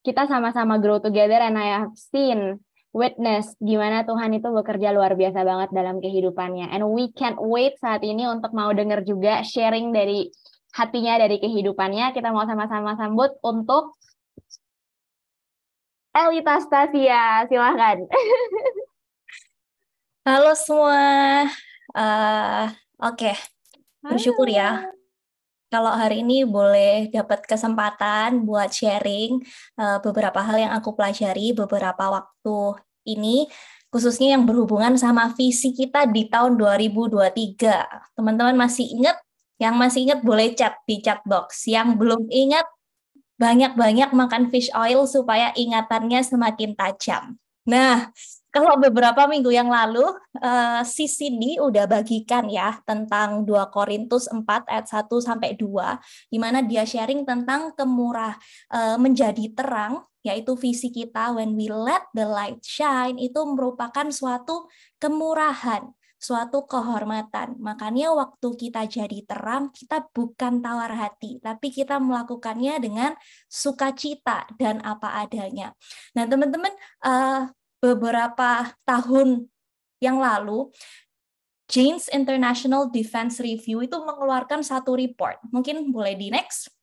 kita sama-sama grow together, and I have seen, witness gimana Tuhan itu bekerja luar biasa banget dalam kehidupannya. And we can't wait saat ini untuk mau denger juga sharing dari hatinya, dari kehidupannya. Kita mau sama-sama sambut untuk Elita Stasia, silahkan. Halo semua, oke, bersyukur ya kalau hari ini boleh dapat kesempatan buat sharing beberapa hal yang aku pelajari beberapa waktu ini, khususnya yang berhubungan sama visi kita di tahun 2023. Teman-teman masih ingat? Yang masih ingat boleh chat di chat box. Yang belum ingat, banyak-banyak makan fish oil supaya ingatannya semakin tajam. Nah, kalau beberapa minggu yang lalu, si Cindy udah bagikan ya tentang 2 Korintus 4 ayat 1-2, di mana dia sharing tentang menjadi terang, yaitu visi kita, when we let the light shine, itu merupakan suatu kemurahan, suatu kehormatan. Makanya waktu kita jadi terang, kita bukan tawar hati, tapi kita melakukannya dengan sukacita dan apa adanya. Nah, teman-teman, beberapa tahun yang lalu, Jane's International Defense Review itu mengeluarkan satu report. Mungkin boleh di next.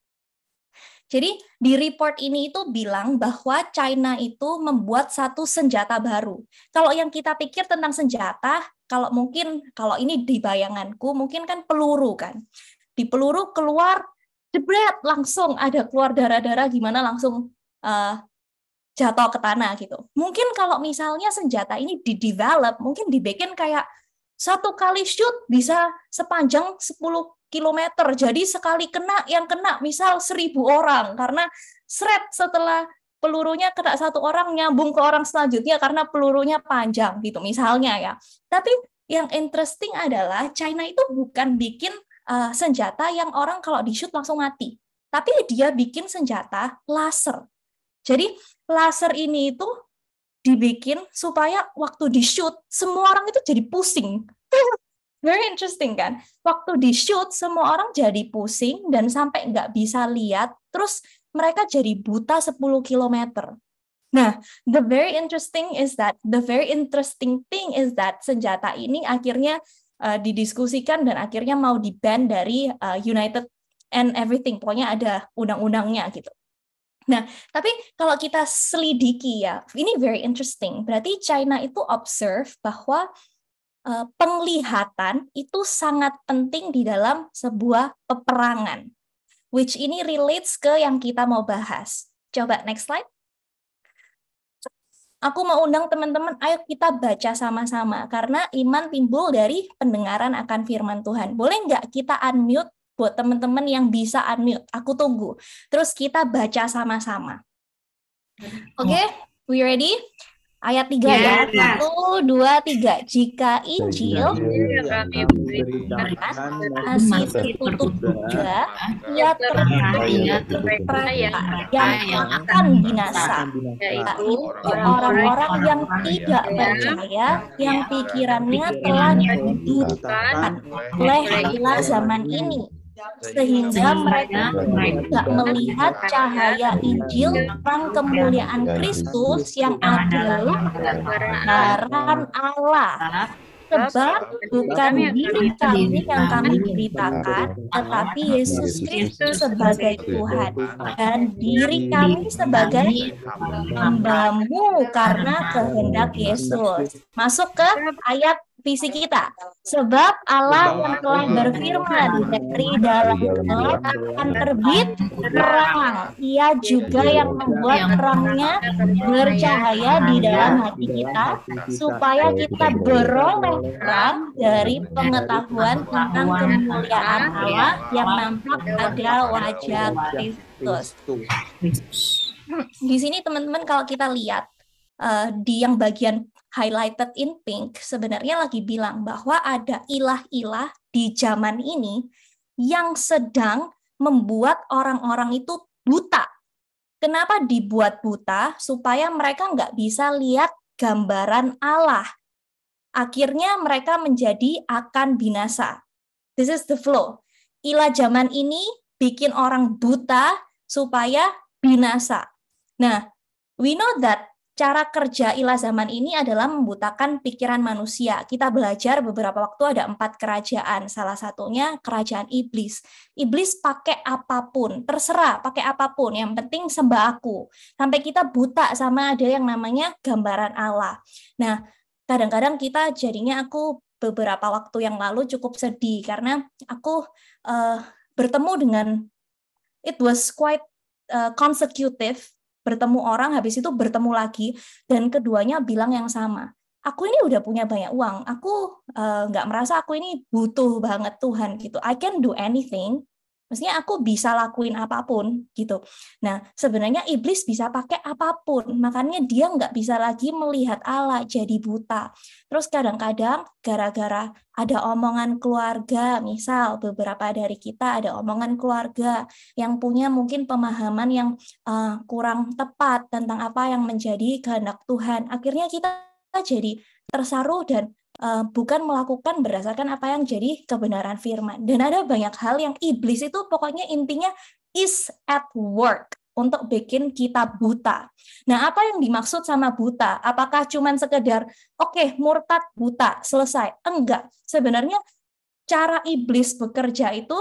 Jadi di report ini itu bilang bahwa China itu membuat satu senjata baru. Kalau yang kita pikir tentang senjata, kalau ini di bayanganku, mungkin kan peluru kan. Di peluru keluar, jebret, langsung ada keluar darah-darah gimana langsung jatuh ke tanah gitu. Mungkin kalau misalnya senjata ini di-develop, mungkin dibikin kayak satu kali shoot bisa sepanjang 10 kilometer. Jadi sekali yang kena misal 1.000 orang, karena setelah pelurunya kena satu orang nyambung ke orang selanjutnya karena pelurunya panjang gitu misalnya ya. Tapi yang interesting adalah China itu bukan bikin senjata yang orang kalau di shoot langsung mati, tapi dia bikin senjata laser. Jadi laser ini itu dibikin supaya waktu di shoot semua orang itu jadi pusing. Very interesting kan? Waktu di shoot semua orang jadi pusing dan sampai nggak bisa lihat, terus mereka jadi buta 10 kilometer. Nah, the very interesting thing is that senjata ini akhirnya didiskusikan dan akhirnya mau di-ban dari United and everything. Pokoknya ada undang-undangnya gitu. Nah, tapi kalau kita selidiki ya, ini very interesting. Berarti China itu observe bahwa penglihatan itu sangat penting di dalam sebuah peperangan. Which ini relates ke yang kita mau bahas. Coba next slide. Aku mau undang teman-teman, ayo kita baca sama-sama. Karena iman timbul dari pendengaran akan firman Tuhan. Boleh nggak kita unmute buat teman-teman yang bisa unmute? Aku tunggu. Terus kita baca sama-sama. Oke, we ready? Ayat 3 ya. 1, 2, 3. Jika Injil masih tertutup juga, ia terpercaya yang akan binasa, yaitu orang-orang yang tidak percaya, yang pikirannya telah dibutakan oleh ilah zaman ini, sehingga mereka tidak melihat cahaya Injil tentang kemuliaan Kristus yang adalah kebenaran Allah. Sebab bukan diri kami yang kami beritakan, tetapi Yesus Kristus sebagai Tuhan, dan diri kami sebagai hamba-Mu karena kehendak Yesus. Masuk ke ayat visi kita. Sebab Allah yang telah berfirman, dari dalam gelap akan terbit terang. Ia juga yang membuat terangnya bercahaya di dalam hati kita, supaya kita beroleh terang dari pengetahuan tentang kemuliaan Allah yang nampak pada wajah Kristus. Di sini teman-teman kalau kita lihat di yang bagian highlighted in pink, sebenarnya lagi bilang bahwa ada ilah-ilah di zaman ini yang sedang membuat orang-orang itu buta. Kenapa dibuat buta? Supaya mereka nggak bisa lihat gambaran Allah. Akhirnya mereka menjadi akan binasa. This is the flow. Ilah zaman ini bikin orang buta supaya binasa. Nah, we know that cara kerja ilah zaman ini adalah membutakan pikiran manusia. Kita belajar beberapa waktu ada 4 kerajaan. Salah satunya kerajaan iblis. Iblis pakai apapun, terserah pakai apapun. Yang penting sembah aku. Sampai kita buta sama ada yang namanya gambaran Allah. Nah, kadang-kadang kita jadinya aku beberapa waktu yang lalu cukup sedih karena aku bertemu dengan, it was quite consecutive, bertemu orang, habis itu bertemu lagi, dan keduanya bilang yang sama. Aku ini udah punya banyak uang, aku nggak merasa aku ini butuh banget Tuhan gitu. I can do anything, maksudnya aku bisa lakuin apapun gitu. Nah, sebenarnya iblis bisa pakai apapun, makanya dia nggak bisa lagi melihat Allah, jadi buta. Terus kadang-kadang gara-gara ada omongan keluarga, misal beberapa dari kita ada omongan keluarga yang punya mungkin pemahaman yang kurang tepat tentang apa yang menjadi kehendak Tuhan. Akhirnya kita jadi tersaruh dan bukan melakukan berdasarkan apa yang jadi kebenaran firman. Dan ada banyak hal yang iblis itu pokoknya intinya is at work untuk bikin kita buta. Nah, apa yang dimaksud sama buta? Apakah cuman sekedar oke, murtad buta, selesai? Enggak. Sebenarnya cara iblis bekerja itu,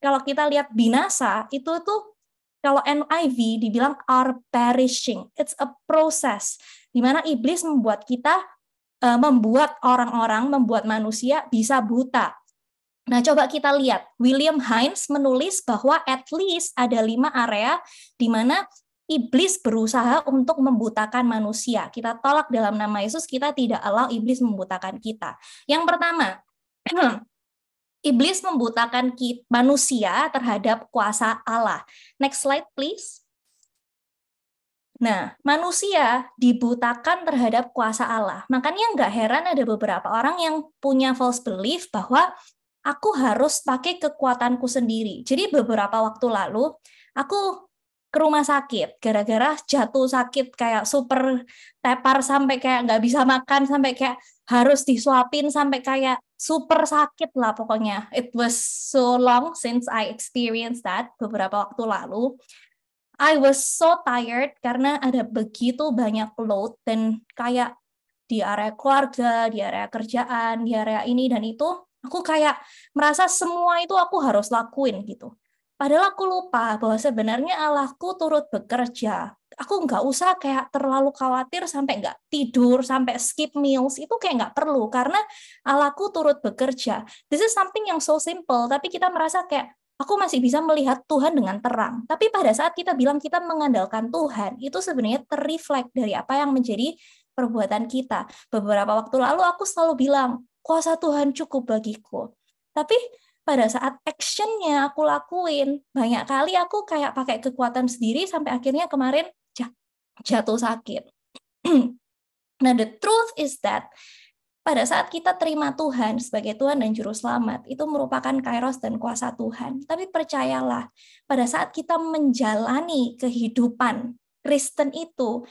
kalau kita lihat binasa, itu tuh kalau NIV dibilang are perishing. It's a process di mana iblis membuat kita, membuat orang-orang, membuat manusia bisa buta. Nah, coba kita lihat. William Hines menulis bahwa at least ada 5 area di mana iblis berusaha untuk membutakan manusia. Kita tolak dalam nama Yesus, kita tidak allow iblis membutakan kita. Yang pertama, iblis membutakan manusia terhadap kuasa Allah. Next slide, please. Nah, manusia dibutakan terhadap kuasa Allah. Makanya nggak heran ada beberapa orang yang punya false belief bahwa aku harus pakai kekuatanku sendiri. Jadi beberapa waktu lalu, aku ke rumah sakit, gara-gara jatuh sakit kayak super tepar sampai kayak nggak bisa makan, sampai kayak harus disuapin, sampai kayak super sakit lah pokoknya. It was so long since I experienced that beberapa waktu lalu. I was so tired karena ada begitu banyak load dan kayak di area keluarga, di area kerjaan, di area ini dan itu, aku kayak merasa semua itu aku harus lakuin gitu. Padahal aku lupa bahwa sebenarnya Allahku turut bekerja. Aku nggak usah kayak terlalu khawatir sampai nggak tidur, sampai skip meals, itu kayak nggak perlu karena Allahku turut bekerja. This is something yang so simple, tapi kita merasa kayak aku masih bisa melihat Tuhan dengan terang. Tapi pada saat kita bilang kita mengandalkan Tuhan, itu sebenarnya terreflect dari apa yang menjadi perbuatan kita. Beberapa waktu lalu aku selalu bilang, kuasa Tuhan cukup bagiku. Tapi pada saat action-nya aku lakuin, banyak kali aku kayak pakai kekuatan sendiri sampai akhirnya kemarin jatuh sakit. Nah, the truth is that pada saat kita terima Tuhan sebagai Tuhan dan Juru Selamat, itu merupakan kairos dan kuasa Tuhan. Tapi percayalah, pada saat kita menjalani kehidupan Kristen itu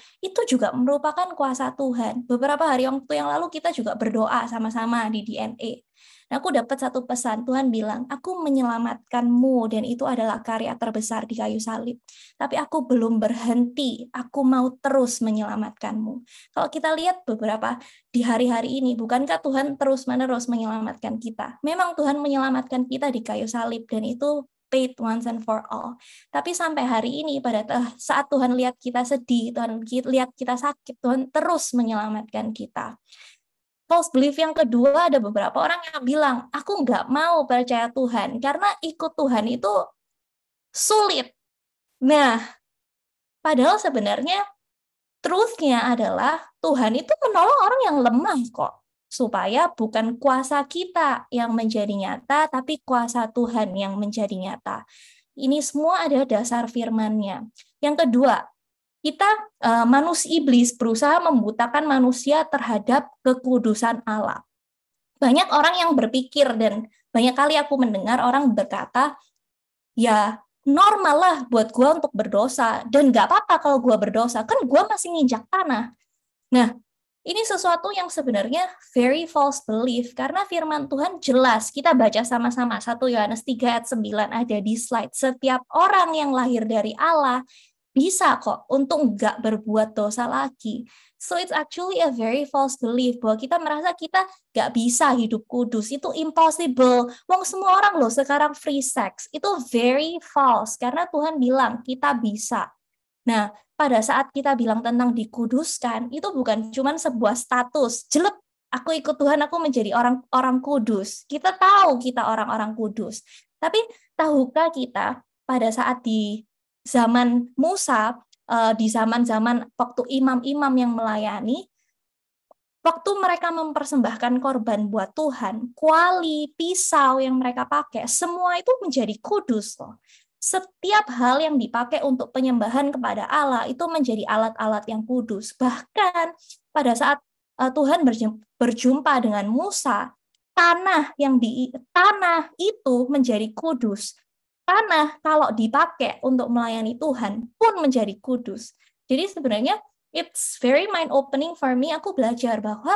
juga merupakan kuasa Tuhan. Beberapa hari waktu yang lalu kita juga berdoa sama-sama di DNA. Nah, aku dapat satu pesan, Tuhan bilang, aku menyelamatkanmu dan itu adalah karya terbesar di kayu salib. Tapi aku belum berhenti, aku mau terus menyelamatkanmu. Kalau kita lihat beberapa di hari-hari ini, bukankah Tuhan terus-menerus menyelamatkan kita? Memang Tuhan menyelamatkan kita di kayu salib dan itu paid once and for all. Tapi sampai hari ini, pada saat Tuhan lihat kita sedih, Tuhan lihat kita sakit, Tuhan terus menyelamatkan kita. False belief yang kedua, ada beberapa orang yang bilang, aku nggak mau percaya Tuhan, karena ikut Tuhan itu sulit. Nah, padahal sebenarnya truth-nya adalah Tuhan itu menolong orang yang lemah kok. Supaya bukan kuasa kita yang menjadi nyata, tapi kuasa Tuhan yang menjadi nyata. Ini semua ada dasar firman-Nya. Yang kedua, kita manusia iblis berusaha membutakan manusia terhadap kekudusan Allah. Banyak orang yang berpikir dan banyak kali aku mendengar orang berkata, ya normal lah buat gue untuk berdosa dan gak apa-apa kalau gue berdosa, kan gue masih nginjak tanah. Nah, ini sesuatu yang sebenarnya very false belief karena firman Tuhan jelas. Kita baca sama-sama 1 Yohanes 3 ayat 9 ada di slide. Setiap orang yang lahir dari Allah bisa kok untuk nggak berbuat dosa lagi. So it's actually a very false belief bahwa kita merasa kita nggak bisa hidup kudus. Itu impossible. Wong semua orang loh sekarang free sex. Itu very false karena Tuhan bilang kita bisa. Nah, pada saat kita bilang tentang dikuduskan, itu bukan cuma sebuah status. Jelek, aku ikut Tuhan, aku menjadi orang kudus. Kita tahu kita orang-orang kudus. Tapi tahukah kita pada saat di zaman Musa, di zaman-zaman waktu imam-imam yang melayani, waktu mereka mempersembahkan korban buat Tuhan, kuali, pisau yang mereka pakai, semua itu menjadi kudus loh. Setiap hal yang dipakai untuk penyembahan kepada Allah itu menjadi alat-alat yang kudus. Bahkan pada saat Tuhan berjumpa dengan Musa, tanah itu menjadi kudus. Tanah kalau dipakai untuk melayani Tuhan pun menjadi kudus. Jadi sebenarnya it's very mind opening for me. Aku belajar bahwa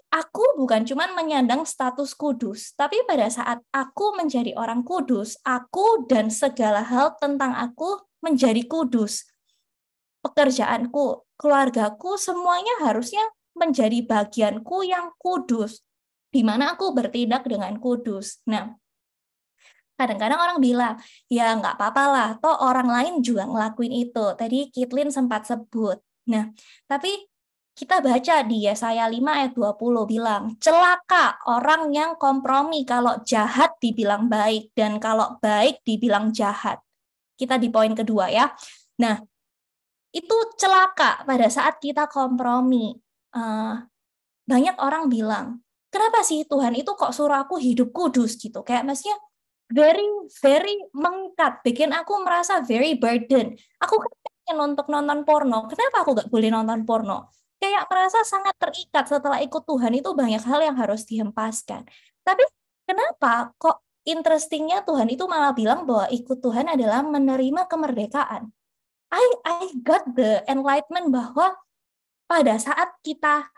aku bukan cuma menyandang status kudus, tapi pada saat aku menjadi orang kudus, aku dan segala hal tentang aku menjadi kudus. Pekerjaanku, keluargaku, semuanya harusnya menjadi bagianku yang kudus, di mana aku bertindak dengan kudus. Nah, kadang-kadang orang bilang, ya nggak apa-apa lah, toh orang lain juga ngelakuin itu. Tadi Kitlin sempat sebut. Nah, tapi kita baca di Yesaya 5 ayat 20 bilang, celaka orang yang kompromi kalau jahat dibilang baik, dan kalau baik dibilang jahat. Kita di poin kedua ya. Nah, itu celaka pada saat kita kompromi. Banyak orang bilang, kenapa sih Tuhan itu kok suruh aku hidup kudus gitu? Kayak maksudnya, very mengikat, bikin aku merasa very burden. Aku kan pengen untuk nonton porno, kenapa aku nggak boleh nonton porno? Kayak merasa sangat terikat setelah ikut Tuhan, itu banyak hal yang harus dihempaskan. Tapi kenapa kok interestingnya Tuhan itu malah bilang bahwa ikut Tuhan adalah menerima kemerdekaan? I got the enlightenment bahwa pada saat kita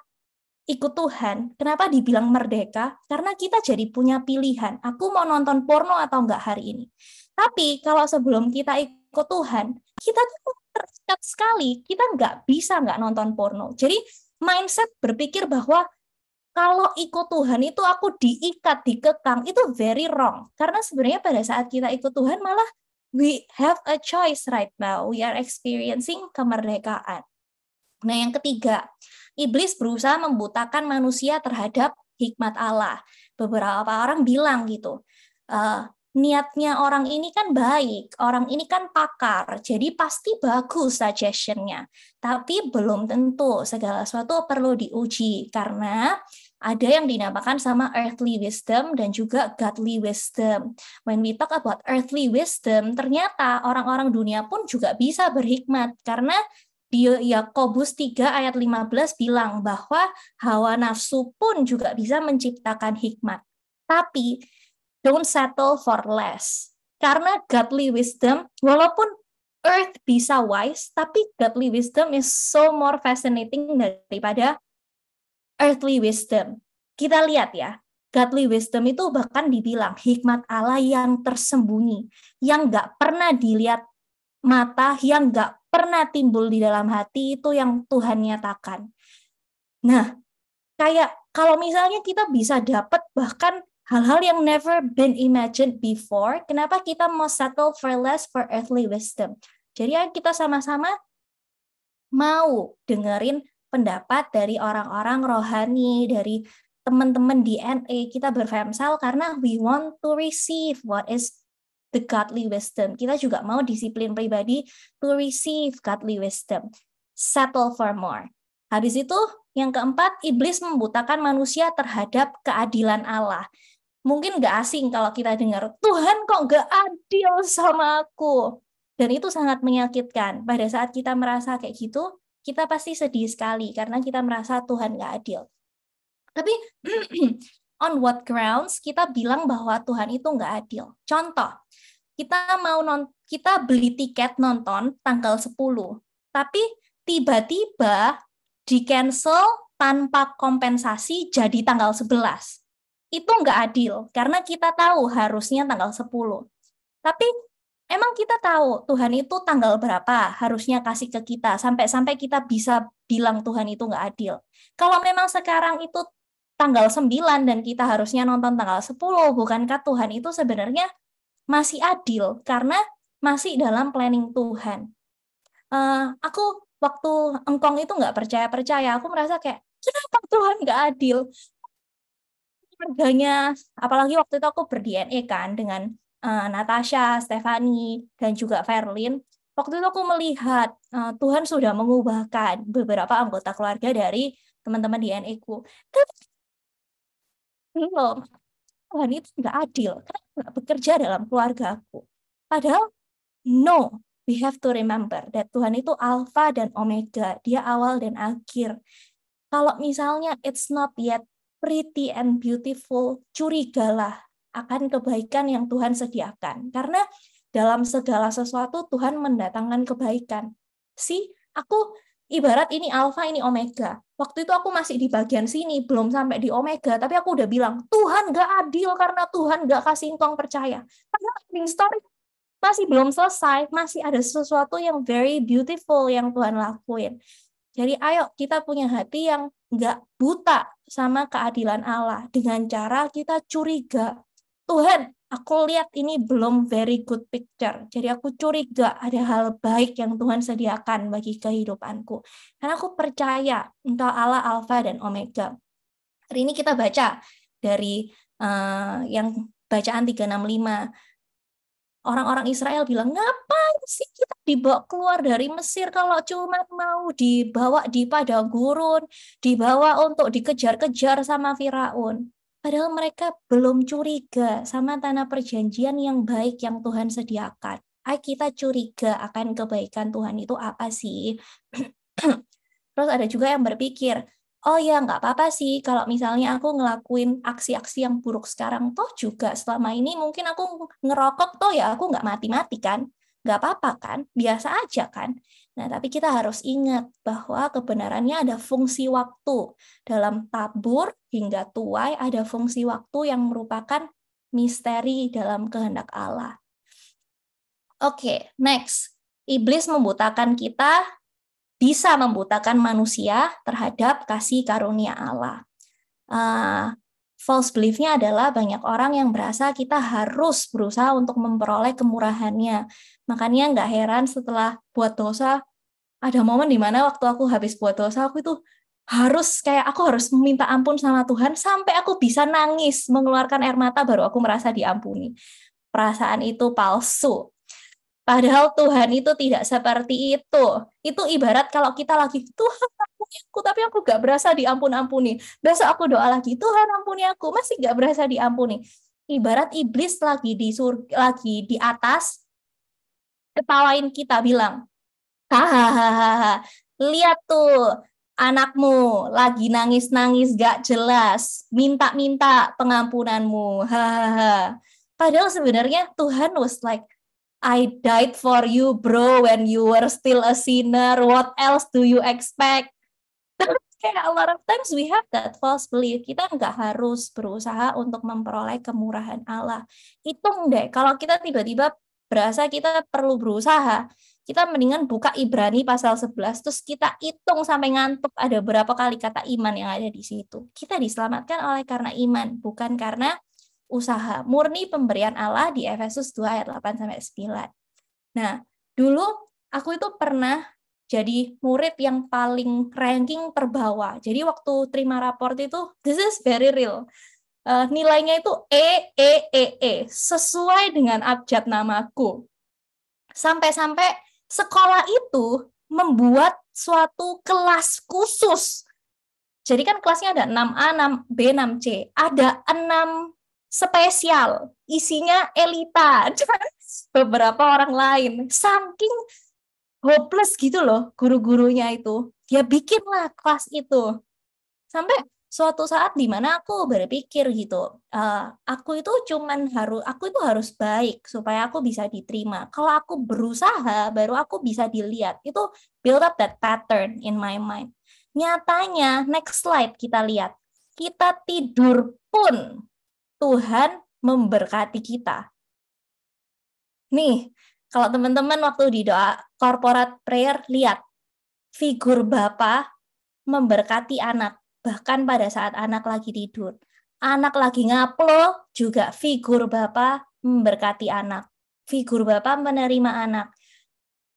ikut Tuhan, kenapa dibilang merdeka? Karena kita jadi punya pilihan. Aku mau nonton porno atau enggak hari ini. Tapi kalau sebelum kita ikut Tuhan, kita tuh terikat sekali. Kita enggak bisa enggak nonton porno. Jadi mindset berpikir bahwa kalau ikut Tuhan itu aku diikat, dikekang, itu very wrong. Karena sebenarnya pada saat kita ikut Tuhan malah we have a choice right now. We are experiencing kemerdekaan. Nah, yang ketiga, iblis berusaha membutakan manusia terhadap hikmat Allah. Beberapa orang bilang gitu, niatnya orang ini kan baik, orang ini kan pakar, jadi pasti bagus suggestion-nya. Tapi belum tentu, segala sesuatu perlu diuji, karena ada yang dinamakan sama earthly wisdom dan juga godly wisdom. When we talk about earthly wisdom, ternyata orang-orang dunia pun juga bisa berhikmat, karena di Yakobus 3 ayat 15 bilang bahwa hawa nafsu pun juga bisa menciptakan hikmat. Tapi don't settle for less. Karena godly wisdom, walaupun earth bisa wise, tapi godly wisdom is so more fascinating daripada earthly wisdom. Kita lihat ya, godly wisdom itu bahkan dibilang hikmat Allah yang tersembunyi, yang nggak pernah dilihat mata, yang nggak pernah timbul di dalam hati, itu yang Tuhan nyatakan. Nah, kayak kalau misalnya kita bisa dapat bahkan hal-hal yang never been imagined before, kenapa kita mau settle for less for earthly wisdom? Jadi kita sama-sama mau dengerin pendapat dari orang-orang rohani, dari teman-teman DNA, kita berfemsal karena we want to receive what is the godly wisdom. Kita juga mau disiplin pribadi to receive godly wisdom. Settle for more. Habis itu, yang keempat, iblis membutakan manusia terhadap keadilan Allah. Mungkin nggak asing kalau kita dengar, Tuhan kok nggak adil sama aku. Dan itu sangat menyakitkan. Pada saat kita merasa kayak gitu, kita pasti sedih sekali karena kita merasa Tuhan nggak adil. Tapi on what grounds kita bilang bahwa Tuhan itu nggak adil? Contoh, kita beli tiket nonton tanggal 10, tapi tiba-tiba di-cancel tanpa kompensasi jadi tanggal 11. Itu nggak adil, karena kita tahu harusnya tanggal 10. Tapi Emang kita tahu Tuhan itu tanggal berapa harusnya kasih ke kita, sampai kita bisa bilang Tuhan itu nggak adil. Kalau memang sekarang itu tanggal 9 dan kita harusnya nonton tanggal 10, bukankah Tuhan itu sebenarnya masih adil karena masih dalam planning Tuhan. Aku waktu engkong itu nggak percaya, aku merasa kayak, kenapa Tuhan nggak adil? Keluarganya, apalagi waktu itu aku ber-DNA kan dengan Natasha, Stephanie, dan juga Verlin. Waktu itu aku melihat Tuhan sudah mengubahkan beberapa anggota keluarga dari teman-teman DNA-ku. Tapi belum, Tuhan itu nggak adil, karena nggak bekerja dalam keluarga aku. Padahal, no, we have to remember that Tuhan itu Alpha dan Omega, dia awal dan akhir. Kalau misalnya it's not yet pretty and beautiful, curigalah akan kebaikan yang Tuhan sediakan. Karena dalam segala sesuatu Tuhan mendatangkan kebaikan. Aku ibarat ini alfa, ini omega. Waktu itu aku masih di bagian sini, belum sampai di omega, tapi aku udah bilang, Tuhan gak adil karena Tuhan gak kasih engkau percaya. Karena ending story masih belum selesai, masih ada sesuatu yang very beautiful yang Tuhan lakuin. Jadi ayo kita punya hati yang nggak buta sama keadilan Allah dengan cara kita curiga. Tuhan, aku lihat ini belum very good picture. Jadi aku curiga ada hal baik yang Tuhan sediakan bagi kehidupanku. Karena aku percaya Engkau Allah Alfa dan Omega. Hari ini kita baca dari yang bacaan 365. Orang-orang Israel bilang, ngapain sih kita dibawa keluar dari Mesir kalau cuma mau dibawa di padang gurun, dibawa untuk dikejar-kejar sama Firaun. Padahal mereka belum curiga sama tanah perjanjian yang baik yang Tuhan sediakan. Kita curiga akan kebaikan Tuhan itu apa sih? Terus ada juga yang berpikir, oh ya nggak apa-apa sih kalau misalnya aku ngelakuin aksi-aksi yang buruk sekarang, toh juga selama ini mungkin aku ngerokok, toh ya aku nggak mati-mati kan, nggak apa-apa kan, biasa aja kan. Nah tapi kita harus ingat bahwa kebenarannya ada fungsi waktu. Dalam tabur hingga tuai ada fungsi waktu yang merupakan misteri dalam kehendak Allah. Oke, next. Iblis membutakan kita, bisa membutakan manusia terhadap kasih karunia Allah. False belief-nya adalah banyak orang yang berasa kita harus berusaha untuk memperoleh kemurahannya. Makanya nggak heran setelah buat dosa, ada momen di mana waktu aku habis buat dosa, aku itu aku harus meminta ampun sama Tuhan sampai aku bisa nangis, mengeluarkan air mata baru aku merasa diampuni. Perasaan itu palsu. Padahal Tuhan itu tidak seperti itu. Itu ibarat kalau kita lagi, Tuhan ampuni aku, tapi aku gak berasa diampun-ampuni. Besok aku doa lagi, Tuhan ampuni aku, masih gak berasa diampuni. Ibarat iblis lagi di atas, ketawain kita bilang, hahaha, lihat tuh, anakmu lagi nangis-nangis gak jelas, minta-minta pengampunanmu, hahaha. Padahal sebenarnya Tuhan was like, I died for you, bro, when you were still a sinner. What else do you expect? Kayak a lot of times we have that false belief. Kita nggak harus berusaha untuk memperoleh kemurahan Allah. Hitung deh, kalau kita tiba-tiba berasa kita perlu berusaha, kita mendingan buka Ibrani pasal 11, terus kita hitung sampai ngantuk ada berapa kali kata iman yang ada di situ. Kita diselamatkan oleh karena iman, bukan karena usaha. Murni pemberian Allah di Efesus 2 ayat 8-9. Nah, dulu aku itu pernah jadi murid yang paling ranking terbawah. Jadi waktu terima raport itu, this is very real. Nilainya itu E, sesuai dengan abjad namaku. Sampai-sampai sekolah itu membuat suatu kelas khusus. Jadi kan kelasnya ada 6A, 6B, 6C. Ada 6 spesial, isinya elita, beberapa orang lain. Saking hopeless gitu loh guru-gurunya itu. Dia bikinlah kelas itu. Sampai suatu saat di mana aku berpikir gitu, aku itu harus baik supaya aku bisa diterima. Kalau aku berusaha, baru aku bisa dilihat. Itu build up that pattern in my mind. Nyatanya, next slide kita lihat. Kita tidur pun Tuhan memberkati kita. Nih, Kalau teman-teman waktu di doa corporate prayer, lihat figur Bapa memberkati anak, bahkan pada saat anak lagi tidur. Anak lagi ngaplo, juga figur Bapa memberkati anak. Figur Bapa menerima anak.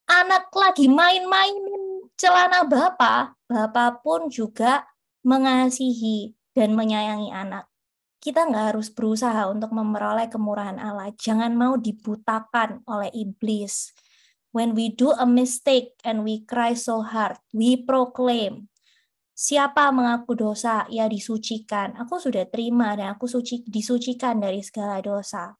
Anak lagi main-mainin celana Bapa, Bapa pun juga mengasihi dan menyayangi anak. Kita nggak harus berusaha untuk memperoleh kemurahan Allah. Jangan mau dibutakan oleh iblis. When we do a mistake and we cry so hard, we proclaim, siapa mengaku dosa, ia disucikan. Aku sudah terima dan aku disucikan dari segala dosa.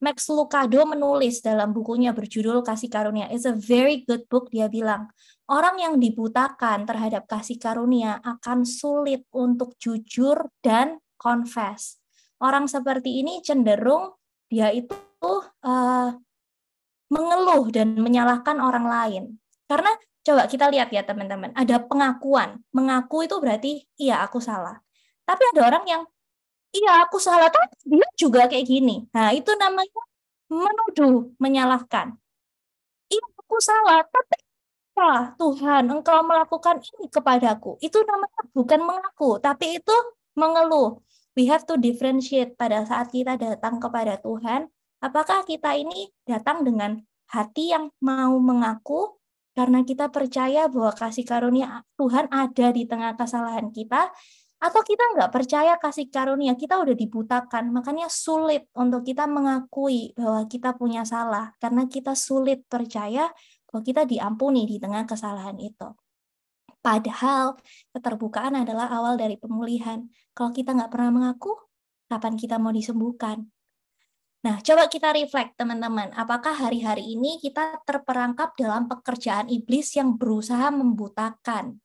Max Lucado menulis dalam bukunya berjudul Kasih Karunia. It's a very good book. Dia bilang, orang yang dibutakan terhadap kasih karunia akan sulit untuk jujur dan confess. Orang seperti ini cenderung dia itu mengeluh dan menyalahkan orang lain. Karena coba kita lihat ya teman-teman, ada pengakuan. Mengaku itu berarti, iya aku salah. Tapi ada orang yang, iya aku salah, tapi dia juga kayak gini. Nah itu namanya menuduh, menyalahkan. Iya aku salah, tapi Tuhan engkau melakukan ini kepadaku. Itu namanya bukan mengaku, tapi itu mengeluh. We have to differentiate pada saat kita datang kepada Tuhan, apakah kita ini datang dengan hati yang mau mengaku karena kita percaya bahwa kasih karunia Tuhan ada di tengah kesalahan kita, atau kita nggak percaya kasih karunia, kita udah dibutakan, makanya sulit untuk kita mengakui bahwa kita punya salah, karena kita sulit percaya bahwa kita diampuni di tengah kesalahan itu. Padahal keterbukaan adalah awal dari pemulihan. Kalau kita nggak pernah mengaku, kapan kita mau disembuhkan? Nah, coba kita reflect teman-teman. Apakah hari-hari ini kita terperangkap dalam pekerjaan iblis yang berusaha membutakan?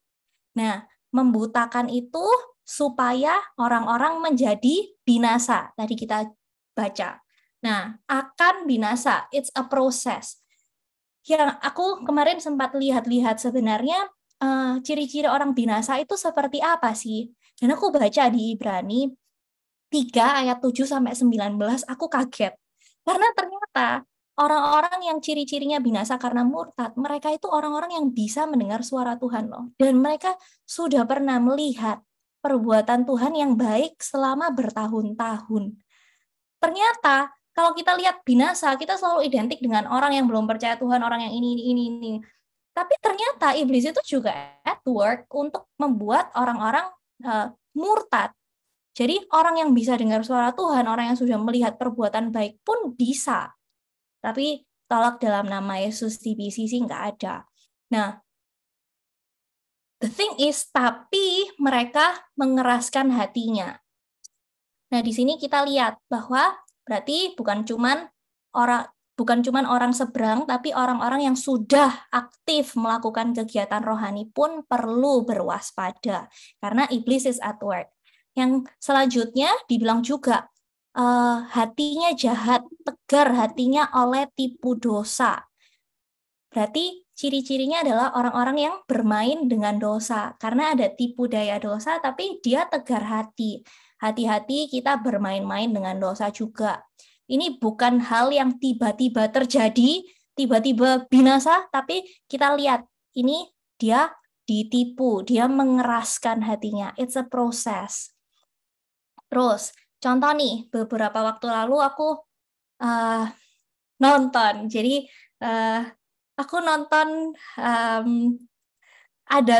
Nah, membutakan itu supaya orang-orang menjadi binasa. Tadi kita baca. Nah, akan binasa. It's a process. Yang aku kemarin sempat lihat-lihat sebenarnya ciri-ciri orang binasa itu seperti apa sih? Dan aku baca di Ibrani 3 ayat 7-19, aku kaget. Karena ternyata orang-orang yang ciri-cirinya binasa karena murtad, mereka itu orang-orang yang bisa mendengar suara Tuhan loh. Dan mereka sudah pernah melihat perbuatan Tuhan yang baik selama bertahun-tahun. Ternyata kalau kita lihat binasa, kita selalu identik dengan orang yang belum percaya Tuhan, orang yang ini. Tapi ternyata iblis itu juga at work untuk membuat orang-orang murtad. Jadi orang yang bisa dengar suara Tuhan, orang yang sudah melihat perbuatan baik pun bisa. Tapi tolak dalam nama Yesus di BCC nggak ada. Nah, the thing is, tapi mereka mengeraskan hatinya. Nah, di sini kita lihat bahwa berarti bukan cuman orang seberang, tapi orang-orang yang sudah aktif melakukan kegiatan rohani pun perlu berwaspada, karena iblis is at work. Yang selanjutnya dibilang juga, hatinya jahat, tegar hatinya oleh tipu dosa. Berarti ciri-cirinya adalah orang-orang yang bermain dengan dosa, karena ada tipu daya dosa, tapi dia tegar hati. Hati-hati kita bermain-main dengan dosa juga. Ini bukan hal yang tiba-tiba terjadi, tiba-tiba binasa, tapi kita lihat, ini dia ditipu, dia mengeraskan hatinya. It's a process. Terus, contoh nih, beberapa waktu lalu aku nonton. Jadi, aku nonton ada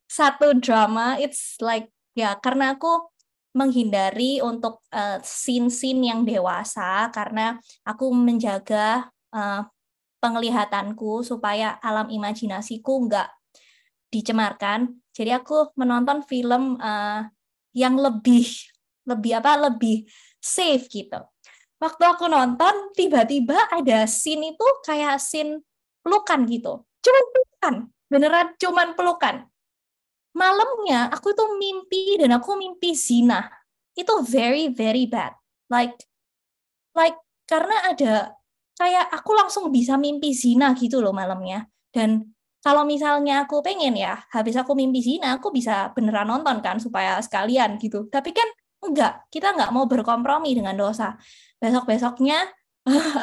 satu drama, it's like, ya karena aku menghindari untuk scene-scene yang dewasa, karena aku menjaga penglihatanku supaya alam imajinasiku nggak dicemarkan. Jadi aku menonton film yang lebih safe gitu. Waktu aku nonton, tiba-tiba ada scene itu kayak scene pelukan gitu. Cuman pelukan, beneran cuman pelukan. Malamnya aku tuh mimpi, dan aku mimpi zina. Itu very, very bad. Like karena ada, kayak aku langsung bisa mimpi zina gitu loh malamnya. Dan kalau misalnya aku pengen ya, habis aku mimpi zina, aku bisa beneran nonton kan, supaya sekalian gitu. Tapi kan enggak, kita enggak mau berkompromi dengan dosa. Besok-besoknya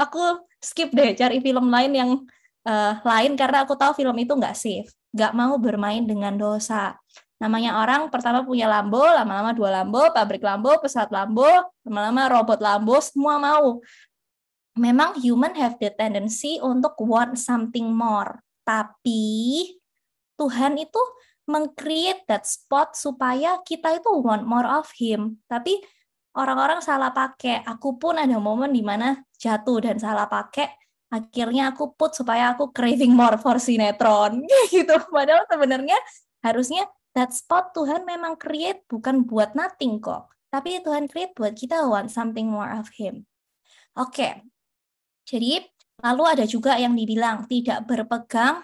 aku skip deh, cari film lain yang lain karena aku tahu film itu nggak safe, nggak mau bermain dengan dosa. Namanya orang pertama punya Lambo, lama-lama 2 Lambo, pabrik Lambo, pesawat Lambo, lama-lama robot Lambo, semua mau. Memang human have the tendency untuk want something more. Tapi Tuhan itu meng-create that spot supaya kita itu want more of him. Tapi orang-orang salah pakai. Aku pun ada momen di mana jatuh dan salah pakai. Akhirnya aku put supaya aku craving more for sinetron. Gitu. Padahal sebenarnya harusnya that spot Tuhan memang create bukan buat nothing kok. Tapi Tuhan create buat kita want something more of him. Oke. Jadi lalu ada juga yang dibilang tidak berpegang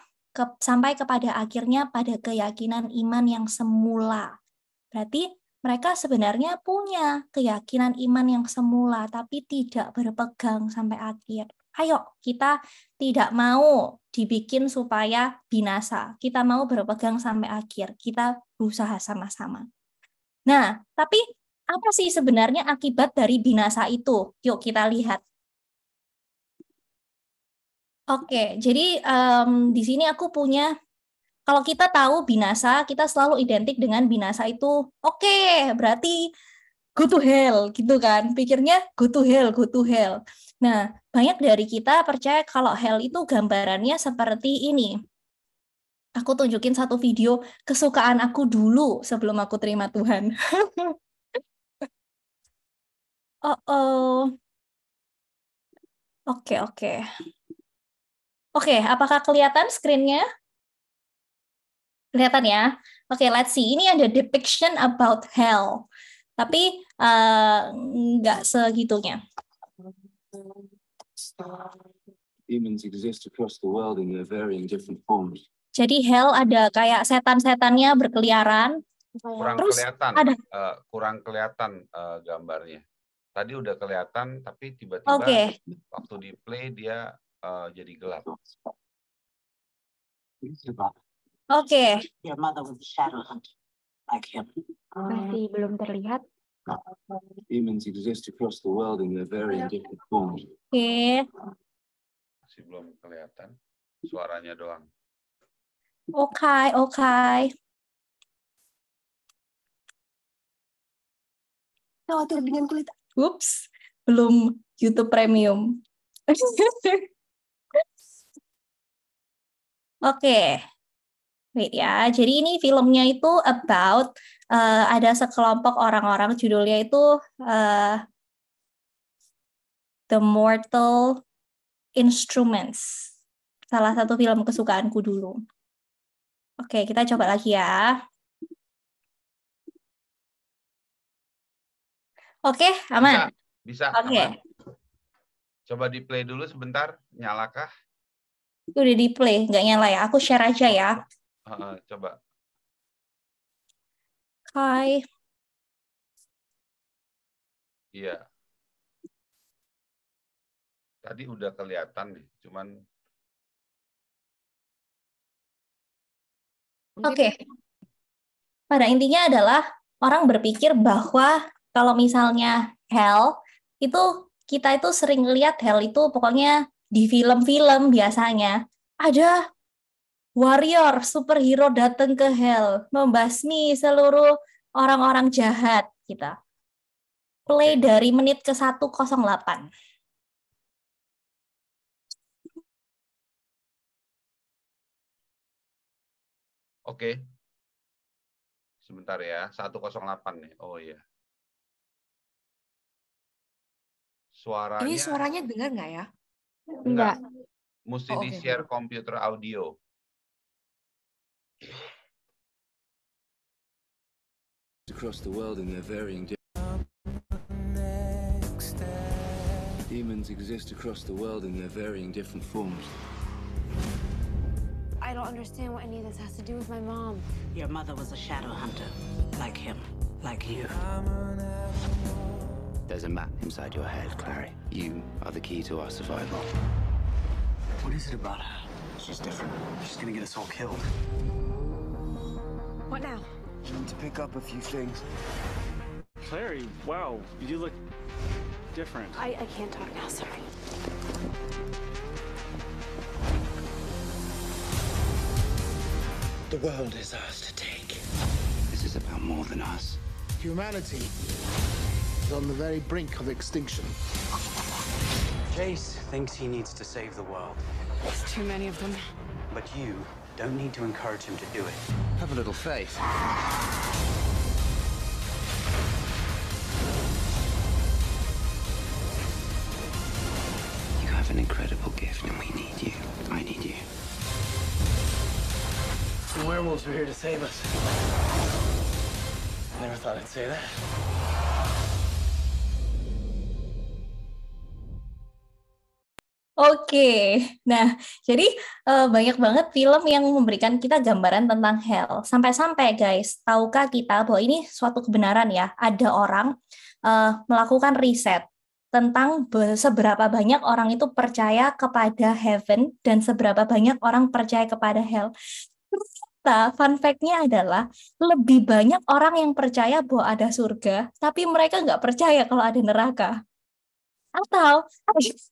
sampai kepada akhirnya pada keyakinan iman yang semula. Berarti mereka sebenarnya punya keyakinan iman yang semula, tapi tidak berpegang sampai akhir. Ayo, kita tidak mau dibikin supaya binasa. Kita mau berpegang sampai akhir. Kita berusaha sama-sama. Nah, tapi apa sih sebenarnya akibat dari binasa itu? Yuk kita lihat. Oke, jadi di sini aku punya, kalau kita tahu binasa, kita selalu identik dengan binasa itu, oke, berarti go to hell, gitu kan. Pikirnya go to hell, go to hell. Nah, banyak dari kita percaya kalau hell itu gambarannya seperti ini. Aku tunjukin satu video kesukaan aku dulu sebelum aku terima Tuhan. Oke. Oke, apakah kelihatan screen-nya? Kelihatan ya? Oke, let's see. Ini ada depiction about hell. Tapi nggak segitunya. Demons exist across the world in their varying different forms. Jadi hell ada kayak setan-setannya berkeliaran. Kurang kelihatan gambarnya. Tadi udah kelihatan, tapi tiba-tiba waktu di play dia jadi gelap. Oke. Masih belum terlihat. Demons exist across the world in their varying different forms. Oke. Masih belum kelihatan. Suaranya doang. Oke. Khawatir dengan kulit. Ups, belum YouTube Premium. Oke. Wait ya, jadi ini filmnya itu about ada sekelompok orang-orang, judulnya itu The Mortal Instruments. Salah satu film kesukaanku dulu. Oke, kita coba lagi ya. Oke, aman? Bisa. Oke. Aman. Coba di play dulu sebentar, nyalakah? Udah di play, nggak nyala ya? Aku share aja ya. Coba. Hai. Iya. Tadi udah kelihatan nih, cuman. Oke. Pada intinya adalah orang berpikir bahwa kalau misalnya hell, itu kita itu sering lihat hell itu pokoknya di film-film biasanya. Ada warrior, superhero datang ke hell, membasmi seluruh orang-orang jahat kita. Play dari menit ke 1:08. Oke. Sebentar ya, 1:08 nih. Oh iya. Ini suaranya dengar nggak ya? Enggak. Mesti di-share komputer audio. Across the world in their varying demons exist across the world in their varying different forms. I don't understand what any of this has to do with my mom. Your mother was a shadow hunter, like him, like you. There's a map inside your head, Clary. You are the key to our survival. What is it about her? She's different. She's gonna get us all killed. What now? I need to pick up a few things. Clary, wow, you look different. I can't talk now, sorry. The world is ours to take. This is about more than us. Humanity is on the very brink of extinction. Jace thinks he needs to save the world. There's too many of them. But you don't need to encourage him to do it. Have a little faith. You have an incredible gift, and we need you. I need you. The werewolves are here to save us. Never thought I'd say that. Oke, nah jadi banyak banget film yang memberikan kita gambaran tentang hell. Sampai-sampai guys, tahukah kita bahwa ini suatu kebenaran ya, ada orang melakukan riset tentang seberapa banyak orang itu percaya kepada heaven dan seberapa banyak orang percaya kepada hell. Ternyata fun fact-nya adalah lebih banyak orang yang percaya bahwa ada surga, tapi mereka nggak percaya kalau ada neraka. Atau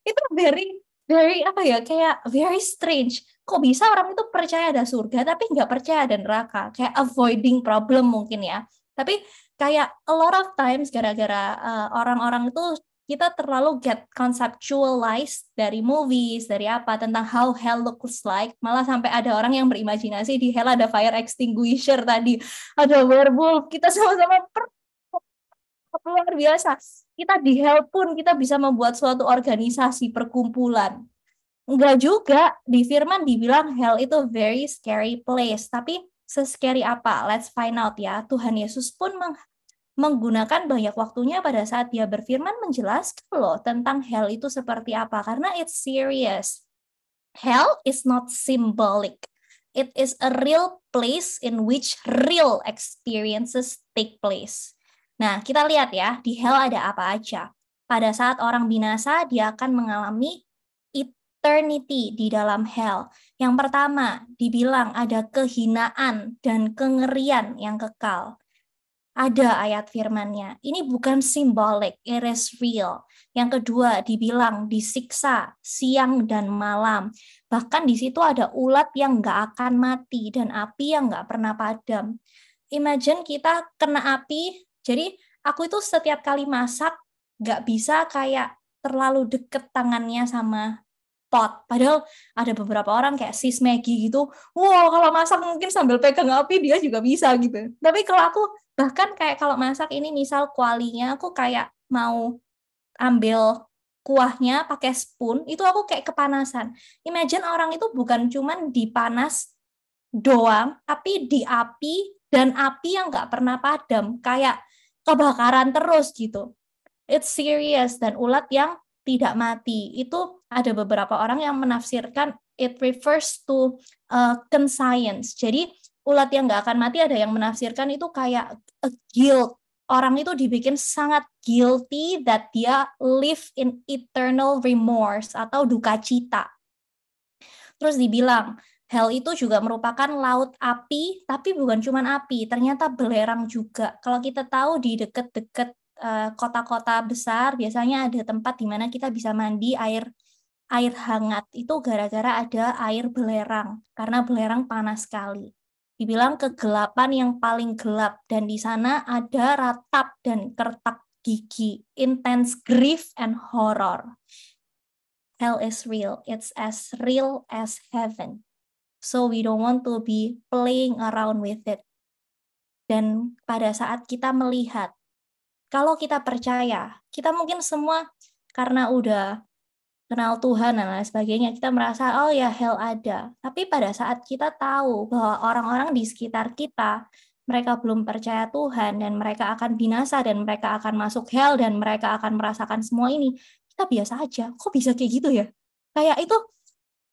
itu very apa ya, kayak very strange. Kok bisa orang itu percaya ada surga tapi nggak percaya ada neraka? Kayak avoiding problem mungkin ya. Tapi kayak a lot of times gara-gara orang-orang itu kita terlalu get conceptualized dari movies, dari apa, tentang how hell looks like. Malah sampai ada orang yang berimajinasi di hell ada fire extinguisher tadi, ada werewolf, kita sama-sama luar biasa. Kita di hell pun kita bisa membuat suatu organisasi, perkumpulan. Enggak juga, di firman dibilang hell itu very scary place. Tapi se-scary apa? Let's find out ya. Tuhan Yesus pun menggunakan banyak waktunya pada saat dia berfirman menjelaskan loh tentang hell itu seperti apa. Karena it's serious. Hell is not symbolic. It is a real place in which real experiences take place. Nah, kita lihat ya, di hell ada apa aja. Pada saat orang binasa, dia akan mengalami eternity di dalam hell. Yang pertama, dibilang ada kehinaan dan kengerian yang kekal. Ada ayat firman-nya. Ini bukan simbolik, it is real. Yang kedua, dibilang disiksa siang dan malam. Bahkan di situ ada ulat yang nggak akan mati dan api yang nggak pernah padam. Imagine kita kena api. Jadi aku itu setiap kali masak nggak bisa kayak terlalu deket tangannya sama pot. Padahal ada beberapa orang kayak sis Maggie gitu. Wow, kalau masak mungkin sambil pegang api dia juga bisa gitu. Tapi kalau aku bahkan kayak kalau masak ini misal kualinya aku kayak mau ambil kuahnya pakai spoon, itu aku kayak kepanasan. Imagine orang itu bukan cuman dipanas doang, tapi di api dan api yang nggak pernah padam, kayak kebakaran terus gitu. It's serious. Dan ulat yang tidak mati, itu ada beberapa orang yang menafsirkan it refers to conscience. Jadi ulat yang nggak akan mati ada yang menafsirkan itu kayak a guilt. Orang itu dibikin sangat guilty that dia live in eternal remorse atau duka cita. Terus dibilang hell itu juga merupakan laut api, tapi bukan cuma api, ternyata belerang juga. Kalau kita tahu di dekat-dekat kota-kota besar, biasanya ada tempat di mana kita bisa mandi air hangat. Itu gara-gara ada air belerang, karena belerang panas sekali. Dibilang kegelapan yang paling gelap, dan di sana ada ratap dan kertak gigi, intense grief and horror. Hell is real. It's as real as heaven. So we don't want to be playing around with it. Dan pada saat kita melihat, kalau kita percaya, kita mungkin semua karena udah kenal Tuhan dan lain sebagainya, kita merasa, oh ya hell ada. Tapi pada saat kita tahu bahwa orang-orang di sekitar kita, mereka belum percaya Tuhan, dan mereka akan binasa, dan mereka akan masuk hell, dan mereka akan merasakan semua ini, kita biasa aja. Kok bisa kayak gitu ya? Kayak itu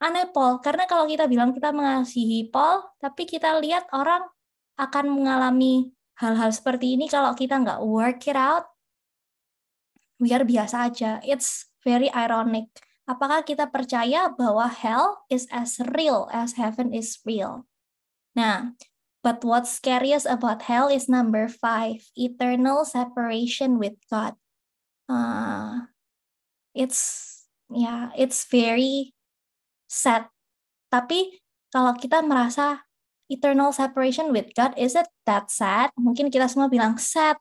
aneh, Paul, karena kalau kita bilang kita mengasihi Paul, tapi kita lihat orang akan mengalami hal-hal seperti ini kalau kita nggak work it out, biar biasa aja. It's very ironic. Apakah kita percaya bahwa hell is as real as heaven is real? Nah, but what's scariest about hell is number 5, eternal separation with God. It's very sad. Tapi kalau kita merasa eternal separation with God, is it that sad? Mungkin kita semua bilang sad.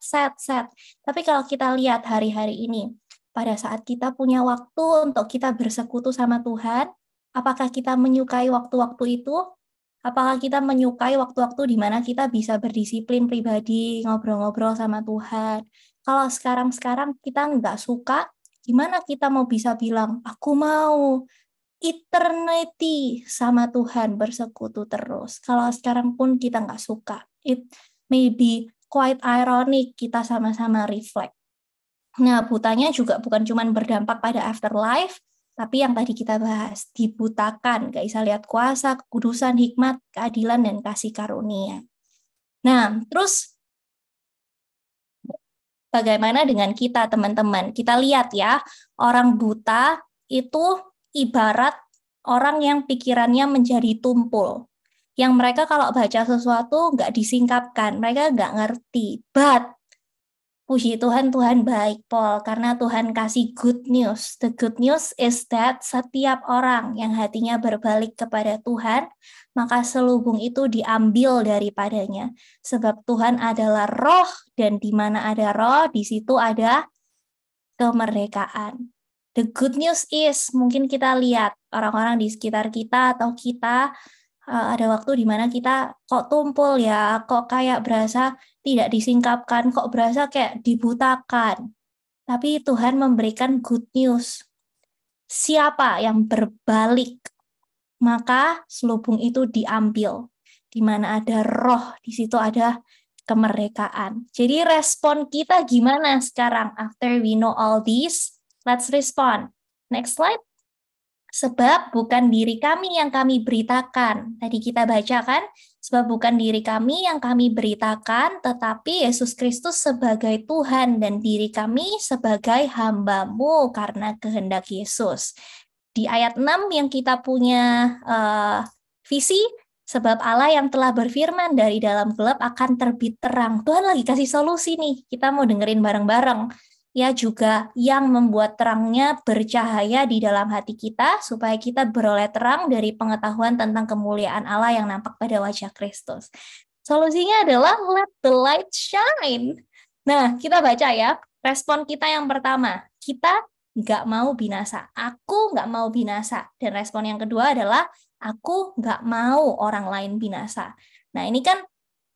Tapi kalau kita lihat hari-hari ini, pada saat kita punya waktu untuk kita bersekutu sama Tuhan, apakah kita menyukai waktu-waktu itu? Apakah kita menyukai waktu-waktu di mana kita bisa berdisiplin pribadi, ngobrol-ngobrol sama Tuhan? Kalau sekarang kita nggak suka, gimana kita mau bisa bilang, aku mau eternity sama Tuhan bersekutu terus. Kalau sekarang pun kita nggak suka, it may be quite ironic kita sama-sama reflect. Nah, butanya juga bukan cuma berdampak pada afterlife, tapi yang tadi kita bahas, dibutakan, nggak bisa lihat kuasa, kekudusan, hikmat, keadilan, dan kasih karunia. Nah, terus bagaimana dengan kita, teman-teman? Kita lihat ya, orang buta itu ibarat orang yang pikirannya menjadi tumpul. Yang mereka kalau baca sesuatu nggak disingkapkan, mereka nggak ngerti. But, puji Tuhan, Tuhan baik, Paul, karena Tuhan kasih good news. The good news is that setiap orang yang hatinya berbalik kepada Tuhan, maka selubung itu diambil daripadanya. Sebab Tuhan adalah roh, dan di mana ada roh, di situ ada kemerdekaan. The good news is, mungkin kita lihat orang-orang di sekitar kita atau kita ada waktu di mana kita kok tumpul ya, kok kayak berasa tidak disingkapkan, kok berasa kayak dibutakan. Tapi Tuhan memberikan good news. Siapa yang berbalik, maka selubung itu diambil. Di mana ada roh, di situ ada kemerdekaan. Jadi respon kita gimana sekarang after we know all this? Let's respond. Next slide. Sebab bukan diri kami yang kami beritakan. Tadi kita baca kan? Sebab bukan diri kami yang kami beritakan, tetapi Yesus Kristus sebagai Tuhan dan diri kami sebagai hamba-Mu karena kehendak Yesus. Di ayat 6 yang kita punya visi, sebab Allah yang telah berfirman dari dalam gelap akan terbit terang. Tuhan lagi kasih solusi nih, kita mau dengerin bareng-bareng. Ya juga yang membuat terangnya bercahaya di dalam hati kita, supaya kita beroleh terang dari pengetahuan tentang kemuliaan Allah yang nampak pada wajah Kristus. Solusinya adalah let the light shine. Nah, kita baca ya, respon kita yang pertama, kita nggak mau binasa. Aku nggak mau binasa. Dan respon yang kedua adalah, aku nggak mau orang lain binasa. Nah, ini kan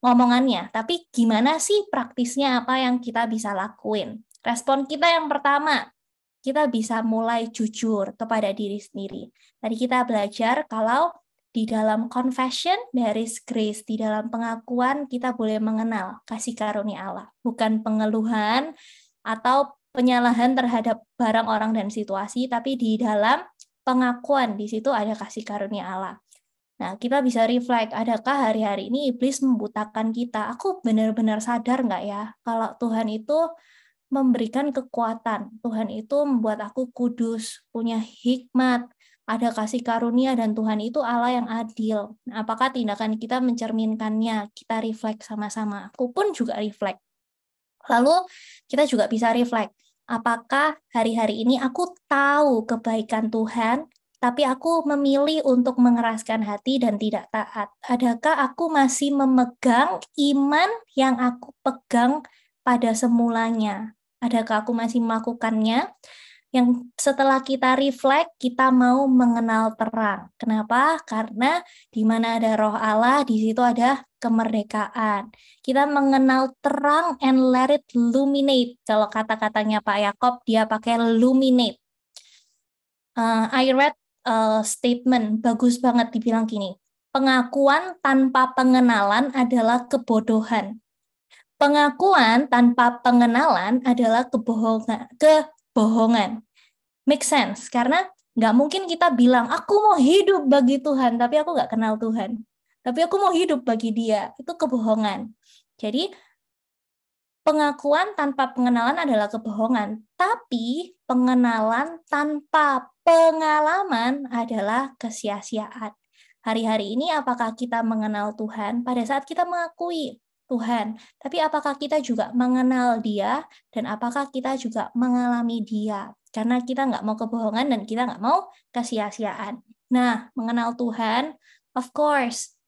ngomongannya, tapi gimana sih praktisnya apa yang kita bisa lakuin? Respon kita yang pertama, kita bisa mulai jujur kepada diri sendiri. Tadi kita belajar kalau di dalam confession, there is grace. Di dalam pengakuan kita boleh mengenal kasih karunia Allah. Bukan pengeluhan atau penyalahan terhadap barang, orang, dan situasi, tapi di dalam pengakuan, di situ ada kasih karunia Allah. Nah, kita bisa reflect, adakah hari-hari ini iblis membutakan kita? Aku benar-benar sadar nggak ya, kalau Tuhan itu memberikan kekuatan. Tuhan itu membuat aku kudus, punya hikmat, ada kasih karunia, dan Tuhan itu Allah yang adil. Nah, apakah tindakan kita mencerminkannya? Kita reflect sama-sama. Aku pun juga reflect. Lalu kita juga bisa reflect, apakah hari-hari ini aku tahu kebaikan Tuhan, tapi aku memilih untuk mengeraskan hati dan tidak taat? Adakah aku masih memegang iman yang aku pegang pada semulanya? Adakah aku masih melakukannya? Yang setelah kita reflect, kita mau mengenal terang. Kenapa? Karena di mana ada roh Allah, di situ ada kemerdekaan. Kita mengenal terang and let it illuminate. Kalau kata-katanya Pak Yakob, dia pakai illuminate. I read a statement, bagus banget, dibilang gini, pengakuan tanpa pengenalan adalah kebodohan. Pengakuan tanpa pengenalan adalah kebohongan. Make sense, karena nggak mungkin kita bilang, aku mau hidup bagi Tuhan, tapi aku nggak kenal Tuhan. Tapi aku mau hidup bagi Dia, itu kebohongan. Jadi, pengakuan tanpa pengenalan adalah kebohongan, tapi pengenalan tanpa pengalaman adalah kesia-siaan. Hari-hari ini apakah kita mengenal Tuhan pada saat kita mengakui Tuhan, tapi apakah kita juga mengenal Dia, dan apakah kita juga mengalami Dia? Karena kita nggak mau kebohongan dan kita nggak mau kesia-siaan. Nah, mengenal Tuhan, of course,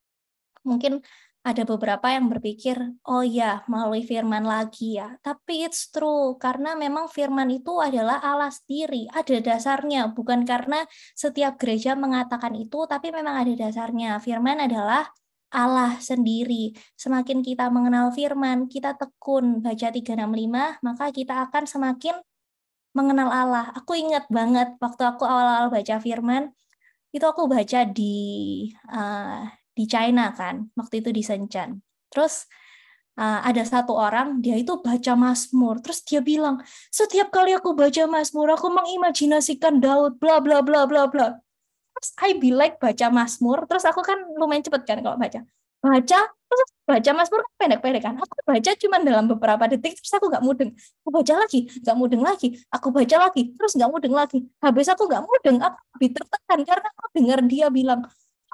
Mungkin ada beberapa yang berpikir, oh ya, melalui firman lagi ya. Tapi it's true, karena memang firman itu adalah Allah sendiri. Ada dasarnya, bukan karena setiap gereja mengatakan itu, tapi memang ada dasarnya. Firman adalah Allah sendiri. Semakin kita mengenal firman, kita tekun baca 365, maka kita akan semakin mengenal Allah. Aku ingat banget waktu aku awal-awal baca firman, itu aku baca di China kan, waktu itu di Shenzhen. Terus ada satu orang, dia itu baca Mazmur, terus dia bilang, setiap kali aku baca Mazmur, aku mengimajinasikan Daud, bla bla bla bla bla. Terus I be like baca Mazmur, terus aku kan lumayan cepet kan kalau baca, terus baca Mazmur kan pendek-pendek kan, aku baca cuma dalam beberapa detik, terus aku nggak mudeng, aku baca lagi, nggak mudeng lagi, aku baca lagi, terus nggak mudeng lagi, habis aku nggak mudeng, aku lebih tertekan karena aku dengar dia bilang,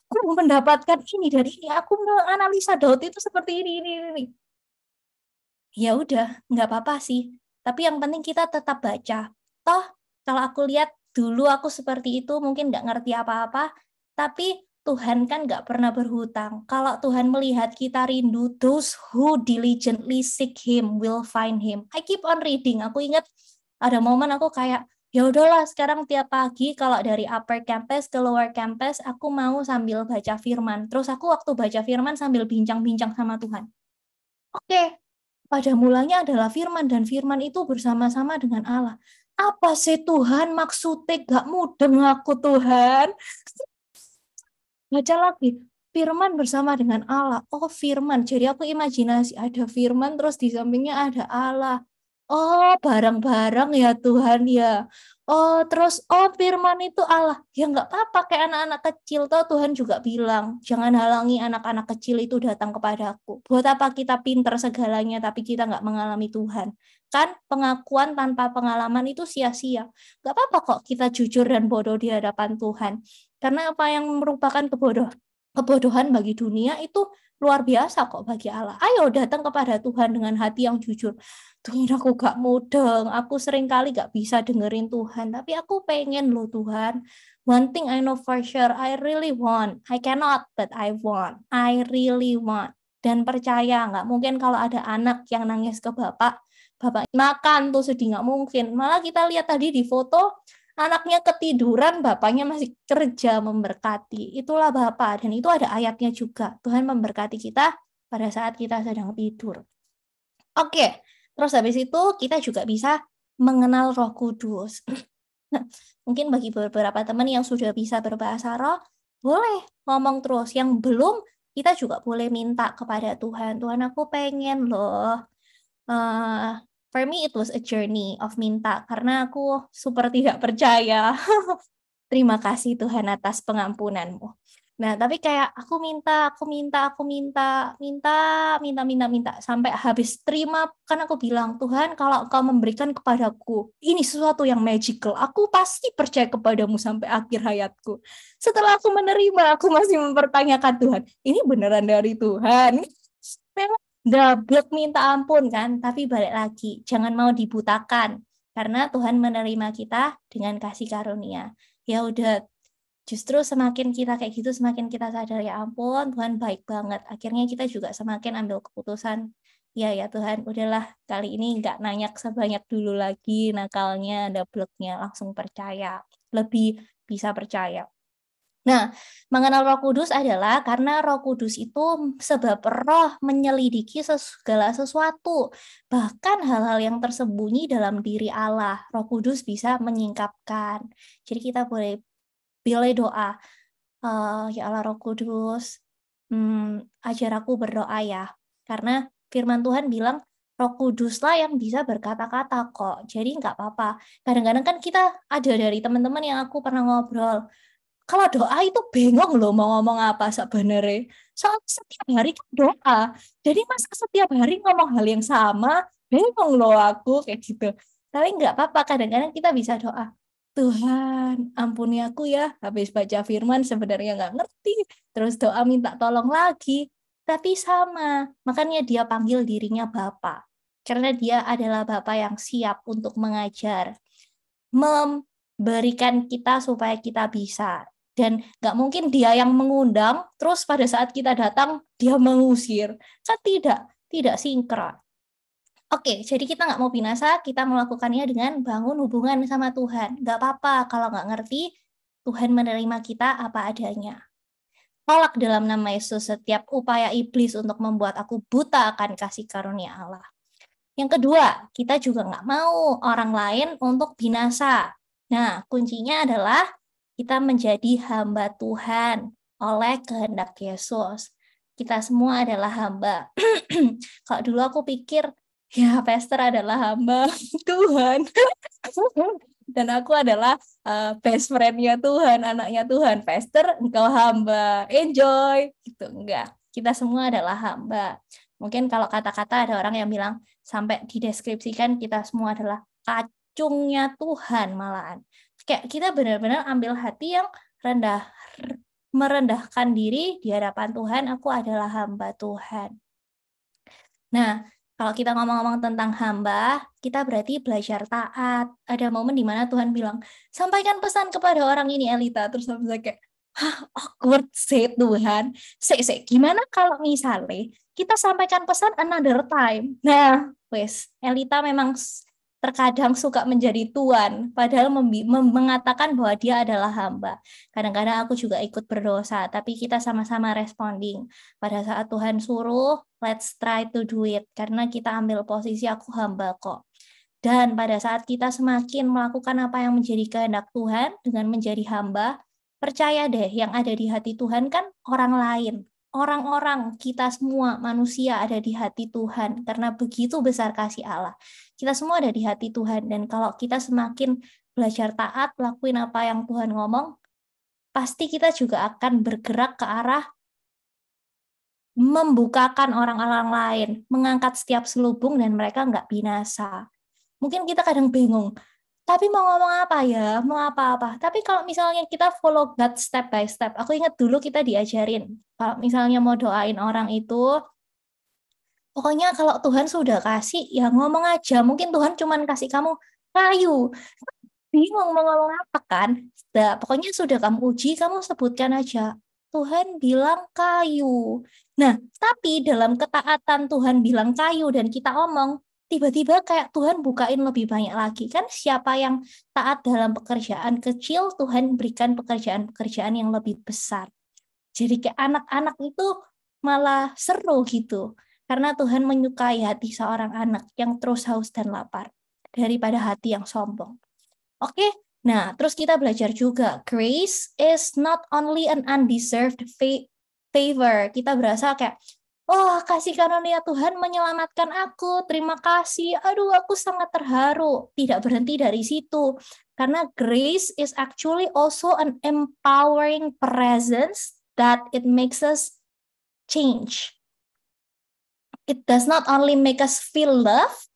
aku mendapatkan ini dari ini, aku menganalisa Daud itu seperti ini. Ya udah, nggak apa-apa sih. Tapi yang penting kita tetap baca. Toh, kalau aku lihat dulu aku seperti itu, mungkin nggak ngerti apa-apa, tapi Tuhan kan nggak pernah berhutang. Kalau Tuhan melihat kita rindu, those who diligently seek Him will find Him. I keep on reading. Aku ingat ada momen aku kayak, ya udahlah sekarang tiap pagi kalau dari upper campus ke lower campus aku mau sambil baca firman. Terus aku waktu baca firman sambil bincang-bincang sama Tuhan. Oke, pada mulanya adalah firman dan firman itu bersama-sama dengan Allah. Apa sih Tuhan maksudnya gak mudeng aku Tuhan? Baca lagi, firman bersama dengan Allah. Oh firman, jadi aku imajinasi ada firman terus di sampingnya ada Allah. Oh, bareng-bareng ya Tuhan ya. Oh, terus firman itu Allah. Ya nggak apa-apa kayak anak-anak kecil. Toh Tuhan juga bilang, jangan halangi anak-anak kecil itu datang kepadaku. Buat apa kita pinter segalanya tapi kita nggak mengalami Tuhan? Kan pengakuan tanpa pengalaman itu sia-sia. Nggak apa-apa kok kita jujur dan bodoh di hadapan Tuhan. Karena apa yang merupakan kebodohan bagi dunia itu luar biasa kok bagi Allah. Ayo datang kepada Tuhan dengan hati yang jujur. Tuhan aku gak mudeng, aku seringkali gak bisa dengerin Tuhan, tapi aku pengen loh Tuhan. One thing I know for sure, I really want. I cannot, but I want. I really want. Dan percaya, gak mungkin kalau ada anak yang nangis ke bapak makan tuh sedih, gak mungkin. Malah kita lihat tadi di foto, anaknya ketiduran, bapaknya masih kerja memberkati. Itulah Bapak, dan itu ada ayatnya juga. Tuhan memberkati kita pada saat kita sedang tidur. Oke. Terus habis itu kita juga bisa mengenal Roh Kudus. Mungkin bagi beberapa teman yang sudah bisa berbahasa roh, boleh ngomong terus. Yang belum, kita juga boleh minta kepada Tuhan. Tuhan aku pengen loh. For me it was a journey of minta. Karena aku super tidak percaya. Terima kasih Tuhan atas pengampunanmu. Nah, tapi kayak aku minta sampai habis terima, kan aku bilang, Tuhan kalau Engkau memberikan kepadaku ini sesuatu yang magical, aku pasti percaya kepadamu sampai akhir hayatku. Setelah aku menerima, aku masih mempertanyakan Tuhan, ini beneran dari Tuhan? Memang double minta ampun kan, tapi balik lagi, jangan mau dibutakan, karena Tuhan menerima kita dengan kasih karunia. Ya udah, justru semakin kita kayak gitu, semakin kita sadar, ya ampun, Tuhan baik banget. Akhirnya kita juga semakin ambil keputusan, ya Tuhan, udahlah, kali ini nggak nanya sebanyak dulu lagi, nakalnya, double-nya, langsung percaya. Lebih bisa percaya. Nah, mengenal Roh Kudus adalah karena Roh Kudus itu sebab Roh menyelidiki segala sesuatu. Bahkan hal-hal yang tersembunyi dalam diri Allah, Roh Kudus bisa menyingkapkan. Jadi kita boleh doa, ya Allah Roh Kudus, ajar aku berdoa ya. Karena firman Tuhan bilang, Roh Kuduslah yang bisa berkata-kata kok. Jadi nggak apa-apa. Kadang-kadang kan kita ada dari teman-teman yang aku pernah ngobrol, kalau doa itu bingung loh mau ngomong apa sebenarnya. Soalnya setiap hari kan doa. Jadi masa setiap hari ngomong hal yang sama, bingung loh aku kayak gitu. Tapi nggak apa-apa, kadang-kadang kita bisa doa, Tuhan, ampuni aku ya, habis baca firman sebenarnya nggak ngerti, terus doa minta tolong lagi, tapi sama, makanya dia panggil dirinya Bapa, karena dia adalah Bapa yang siap untuk mengajar, memberikan kita supaya kita bisa, Dan nggak mungkin dia yang mengundang, terus pada saat kita datang, dia mengusir. Kan tidak sinkron. Oke, jadi kita nggak mau binasa, kita melakukannya dengan bangun hubungan sama Tuhan. Nggak apa-apa kalau nggak ngerti, Tuhan menerima kita apa adanya. Tolak dalam nama Yesus setiap upaya iblis untuk membuat aku buta akan kasih karunia Allah. Yang kedua, kita juga nggak mau orang lain untuk binasa. Nah, kuncinya adalah kita menjadi hamba Tuhan oleh kehendak Yesus. Kita semua adalah hamba. Kalau dulu aku pikir, ya pastor adalah hamba Tuhan. Dan aku adalah best friend-nya Tuhan, anaknya Tuhan. Pastor, engkau hamba. Enjoy. Gitu, enggak. Kita semua adalah hamba. Mungkin kalau kata-kata ada orang yang bilang, sampai dideskripsikan kita semua adalah kacungnya Tuhan malahan. Kayak kita benar-benar ambil hati yang merendahkan diri di hadapan Tuhan, aku adalah hamba Tuhan. Nah, kalau kita ngomong-ngomong tentang hamba, kita berarti belajar taat. Ada momen di mana Tuhan bilang, sampaikan pesan kepada orang ini, Elita. Terus saya kayak, awkward sih Tuhan. Gimana kalau misalnya kita sampaikan pesan another time? Nah, Elita memang terkadang suka menjadi tuan, padahal mengatakan bahwa dia adalah hamba. Kadang-kadang aku juga ikut berdosa, tapi kita sama-sama responding. Pada saat Tuhan suruh, let's try to do it, karena kita ambil posisi aku hamba kok. Dan pada saat kita semakin melakukan apa yang menjadi kehendak Tuhan dengan menjadi hamba, percaya deh, yang ada di hati Tuhan kan orang lain. Orang-orang, kita semua manusia ada di hati Tuhan, karena begitu besar kasih Allah. Kita semua ada di hati Tuhan, dan kalau kita semakin belajar taat, lakuin apa yang Tuhan ngomong, pasti kita juga akan bergerak ke arah membukakan orang-orang lain, mengangkat setiap selubung, dan mereka nggak binasa. Mungkin kita kadang bingung, tapi mau ngomong apa ya, mau apa-apa. Tapi kalau misalnya kita follow God step by step, aku ingat dulu kita diajarin, kalau misalnya mau doain orang itu, pokoknya kalau Tuhan sudah kasih, ya ngomong aja. Mungkin Tuhan cuma kasih kamu kayu. Bingung mau ngomong apa kan? Nah, pokoknya sudah kamu uji, kamu sebutkan aja. Tuhan bilang kayu. Nah, tapi dalam ketaatan Tuhan bilang kayu dan kita omong, tiba-tiba kayak Tuhan bukain lebih banyak lagi. Kan siapa yang taat dalam pekerjaan kecil, Tuhan berikan pekerjaan-pekerjaan yang lebih besar. Jadi kayak anak-anak itu malah seru gitu. Karena Tuhan menyukai hati seorang anak yang terus haus dan lapar daripada hati yang sombong. Oke, nah terus kita belajar juga, grace is not only an undeserved favor. Kita berasa kayak, oh, kasih karunia Tuhan menyelamatkan aku, terima kasih, aduh aku sangat terharu. Tidak berhenti dari situ, karena grace is actually also an empowering presence that it makes us change. It does not only make us feel loved,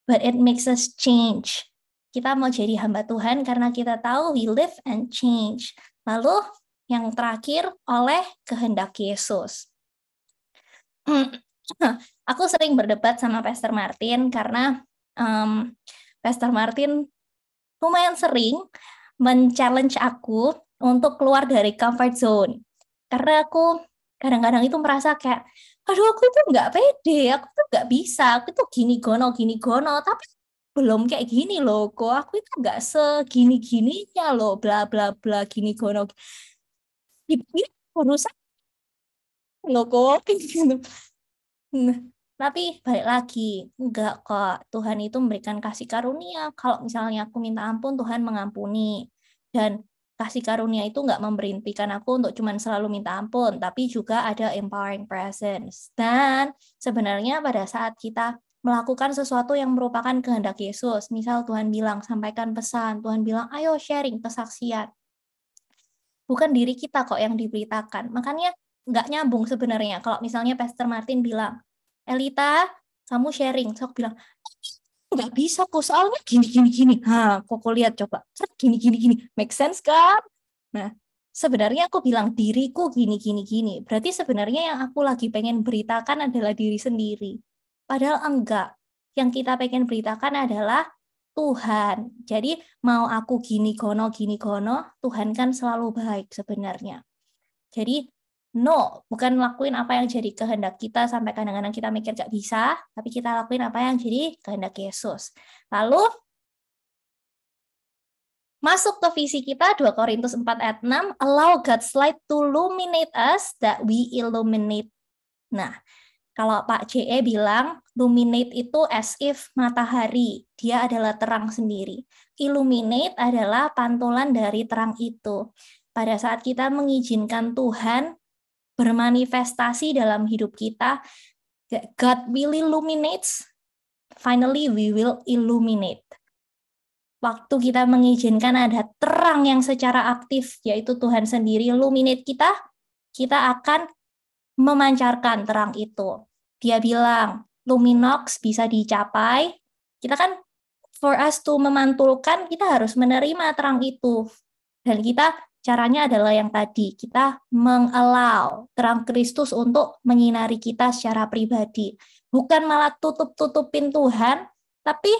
but it makes us change. Kita mau jadi hamba Tuhan karena kita tahu we live and change. Lalu yang terakhir, oleh kehendak Yesus. Aku sering berdebat sama Pastor Martin karena Pastor Martin lumayan sering men-challenge aku untuk keluar dari comfort zone. Karena aku kadang-kadang itu merasa kayak, aduh aku itu nggak pede, aku tuh nggak bisa, aku tuh gini gono, tapi belum kayak gini loh, kok aku itu nggak segini-gininya loh, bla bla bla, gini gono. Ini urusan loh kok gitu. Nah, tapi balik lagi, enggak kok, Tuhan itu memberikan kasih karunia. Kalau misalnya aku minta ampun, Tuhan mengampuni. Dan kasih karunia itu enggak memberhentikan aku untuk cuman selalu minta ampun, tapi juga ada empowering presence. Dan sebenarnya pada saat kita melakukan sesuatu yang merupakan kehendak Yesus, misal Tuhan bilang, sampaikan pesan, Tuhan bilang, ayo sharing, kesaksian. Bukan diri kita kok yang diberitakan. Makanya nggak nyambung sebenarnya. Kalau misalnya Pastor Martin bilang, Elita, kamu sharing. So aku bilang, nggak bisa kok, soalnya gini. Kok lihat coba. Gini. Make sense kan? Nah, sebenarnya aku bilang diriku gini. Berarti sebenarnya yang aku lagi pengen beritakan adalah diri sendiri. Padahal enggak. Yang kita pengen beritakan adalah Tuhan. Jadi mau aku gini gono, Tuhan kan selalu baik sebenarnya. Jadi no, bukan lakuin apa yang jadi kehendak kita sampai kadang-kadang kita mikir gak bisa, tapi kita lakuin apa yang jadi kehendak Yesus. Lalu masuk ke visi kita 2 Korintus 4 ayat 6, allow God's light to illuminate us that we illuminate. Nah, kalau Pak JE bilang, illuminate itu as if matahari, dia adalah terang sendiri. Illuminate adalah pantulan dari terang itu. Pada saat kita mengizinkan Tuhan bermanifestasi dalam hidup kita, God will illuminate, finally we will illuminate. Waktu kita mengizinkan ada terang yang secara aktif, yaitu Tuhan sendiri illuminate kita akan memancarkan terang itu. Dia bilang, luminox bisa dicapai. Kita kan, for us to memantulkan, kita harus menerima terang itu. Dan kita, caranya adalah yang tadi, kita mengallow terang Kristus untuk menyinari kita secara pribadi. Bukan malah tutup-tutupin Tuhan, tapi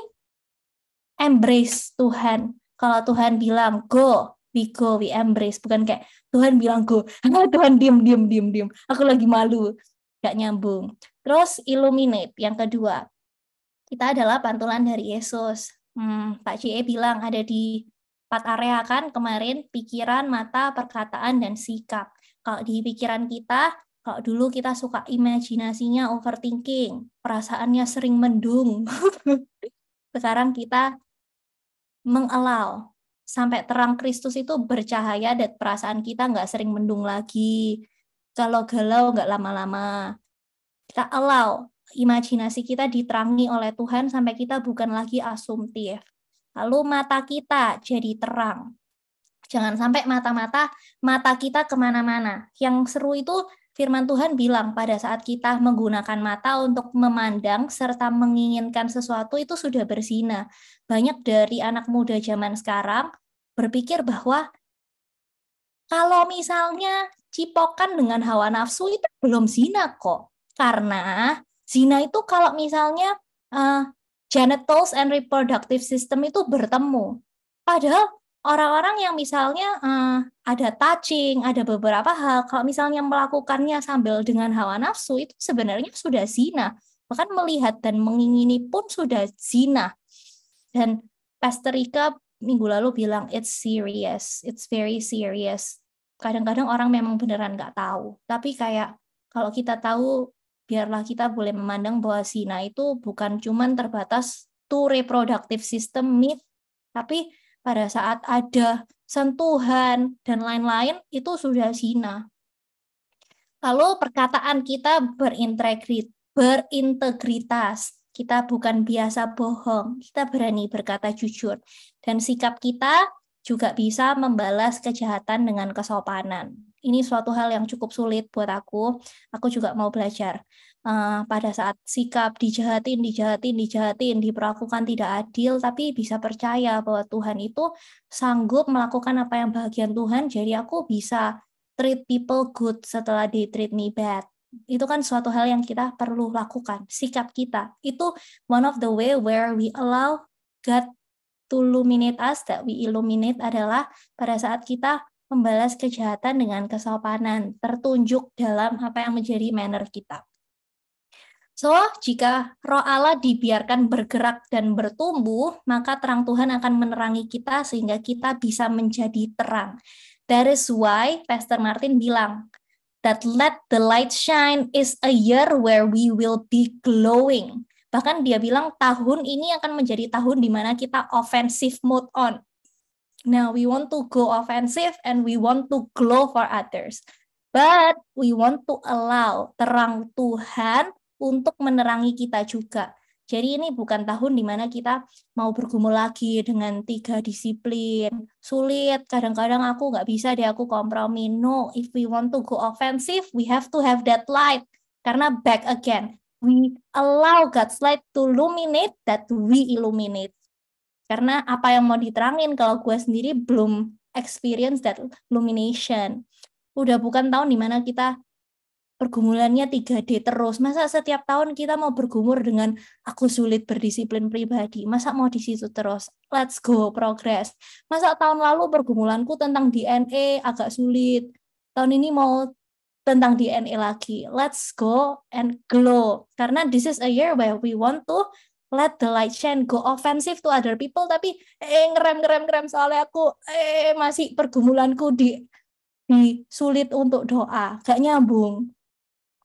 embrace Tuhan. Kalau Tuhan bilang, go, we embrace. Bukan kayak, Tuhan bilang go, Tuhan diam. Aku lagi malu. Gak nyambung. Terus illuminate, yang kedua. Kita adalah pantulan dari Yesus. Pak CE bilang ada di 4 area kan kemarin, pikiran, mata, perkataan, dan sikap. Kalau di pikiran kita, kalau dulu kita suka imajinasinya overthinking, perasaannya sering mendung. Sekarang kita mengallow sampai terang Kristus itu bercahaya dan perasaan kita nggak sering mendung lagi. Kalau galau nggak lama-lama. Kita allow imajinasi kita diterangi oleh Tuhan sampai kita bukan lagi asumtif. Lalu mata kita jadi terang. Jangan sampai mata kita kemana-mana. Yang seru itu firman Tuhan bilang pada saat kita menggunakan mata untuk memandang serta menginginkan sesuatu itu sudah berzina. Banyak dari anak muda zaman sekarang berpikir bahwa kalau misalnya cipokan dengan hawa nafsu itu belum zina kok. Karena zina itu kalau misalnya genitals and reproductive system itu bertemu. Padahal orang-orang yang misalnya ada touching, ada beberapa hal, kalau misalnya melakukannya sambil dengan hawa nafsu itu sebenarnya sudah zina. Bahkan melihat dan mengingini pun sudah zina. Dan Pastor Rika minggu lalu bilang it's serious, it's very serious. Kadang-kadang orang memang beneran nggak tahu. Tapi kayak kalau kita tahu, biarlah kita boleh memandang bahwa zina itu bukan cuman terbatas to reproductive system need, tapi pada saat ada sentuhan dan lain-lain itu sudah zina. Lalu perkataan kita berintegritas. Kita bukan biasa bohong, kita berani berkata jujur. Dan sikap kita juga bisa membalas kejahatan dengan kesopanan. Ini suatu hal yang cukup sulit buat aku. Aku juga mau belajar. Pada saat sikap dijahatin, diperlakukan tidak adil, tapi bisa percaya bahwa Tuhan itu sanggup melakukan apa yang bagian Tuhan, jadi aku bisa treat people good setelah they treat me bad. Itu kan suatu hal yang kita perlu lakukan. Sikap kita, itu one of the way where we allow God to illuminate us, that we illuminate adalah pada saat kita membalas kejahatan dengan kesopanan, tertunjuk dalam apa yang menjadi manner kita. So, jika roh Allah dibiarkan bergerak dan bertumbuh, maka terang Tuhan akan menerangi kita sehingga kita bisa menjadi terang. That is why Pastor Martin bilang, that let the light shine is a year where we will be glowing. Bahkan dia bilang tahun ini akan menjadi tahun di mana kita offensive mode on. Now, we want to go offensive and we want to glow for others. But we want to allow terang Tuhan untuk menerangi kita juga. Jadi ini bukan tahun di mana kita mau bergumul lagi dengan 3 disiplin. Sulit, kadang-kadang aku nggak bisa deh, aku kompromi. No, if we want to go offensive, we have to have that light. Karena back again, we allow God's light to illuminate that we illuminate. Karena apa yang mau diterangin kalau gue sendiri belum experience that illumination. Udah bukan tahun di mana kita pergumulannya 3D terus. Masa setiap tahun kita mau bergumul dengan aku sulit berdisiplin pribadi? Masa mau di situ terus? Let's go, progress. Masa tahun lalu pergumulanku tentang DNA agak sulit. Tahun ini mau tentang DNA lagi. Let's go and glow. Karena this is a year where we want to let the light shine, go offensive to other people, tapi ngerem soalnya aku masih pergumulanku di sulit untuk doa, gak nyambung.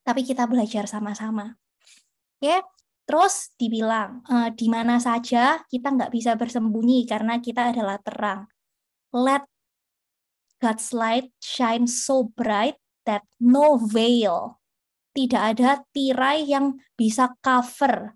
Tapi kita belajar sama-sama. Oke, terus dibilang di mana saja kita nggak bisa bersembunyi karena kita adalah terang. Let God's light shine so bright that no veil, tidak ada tirai yang bisa cover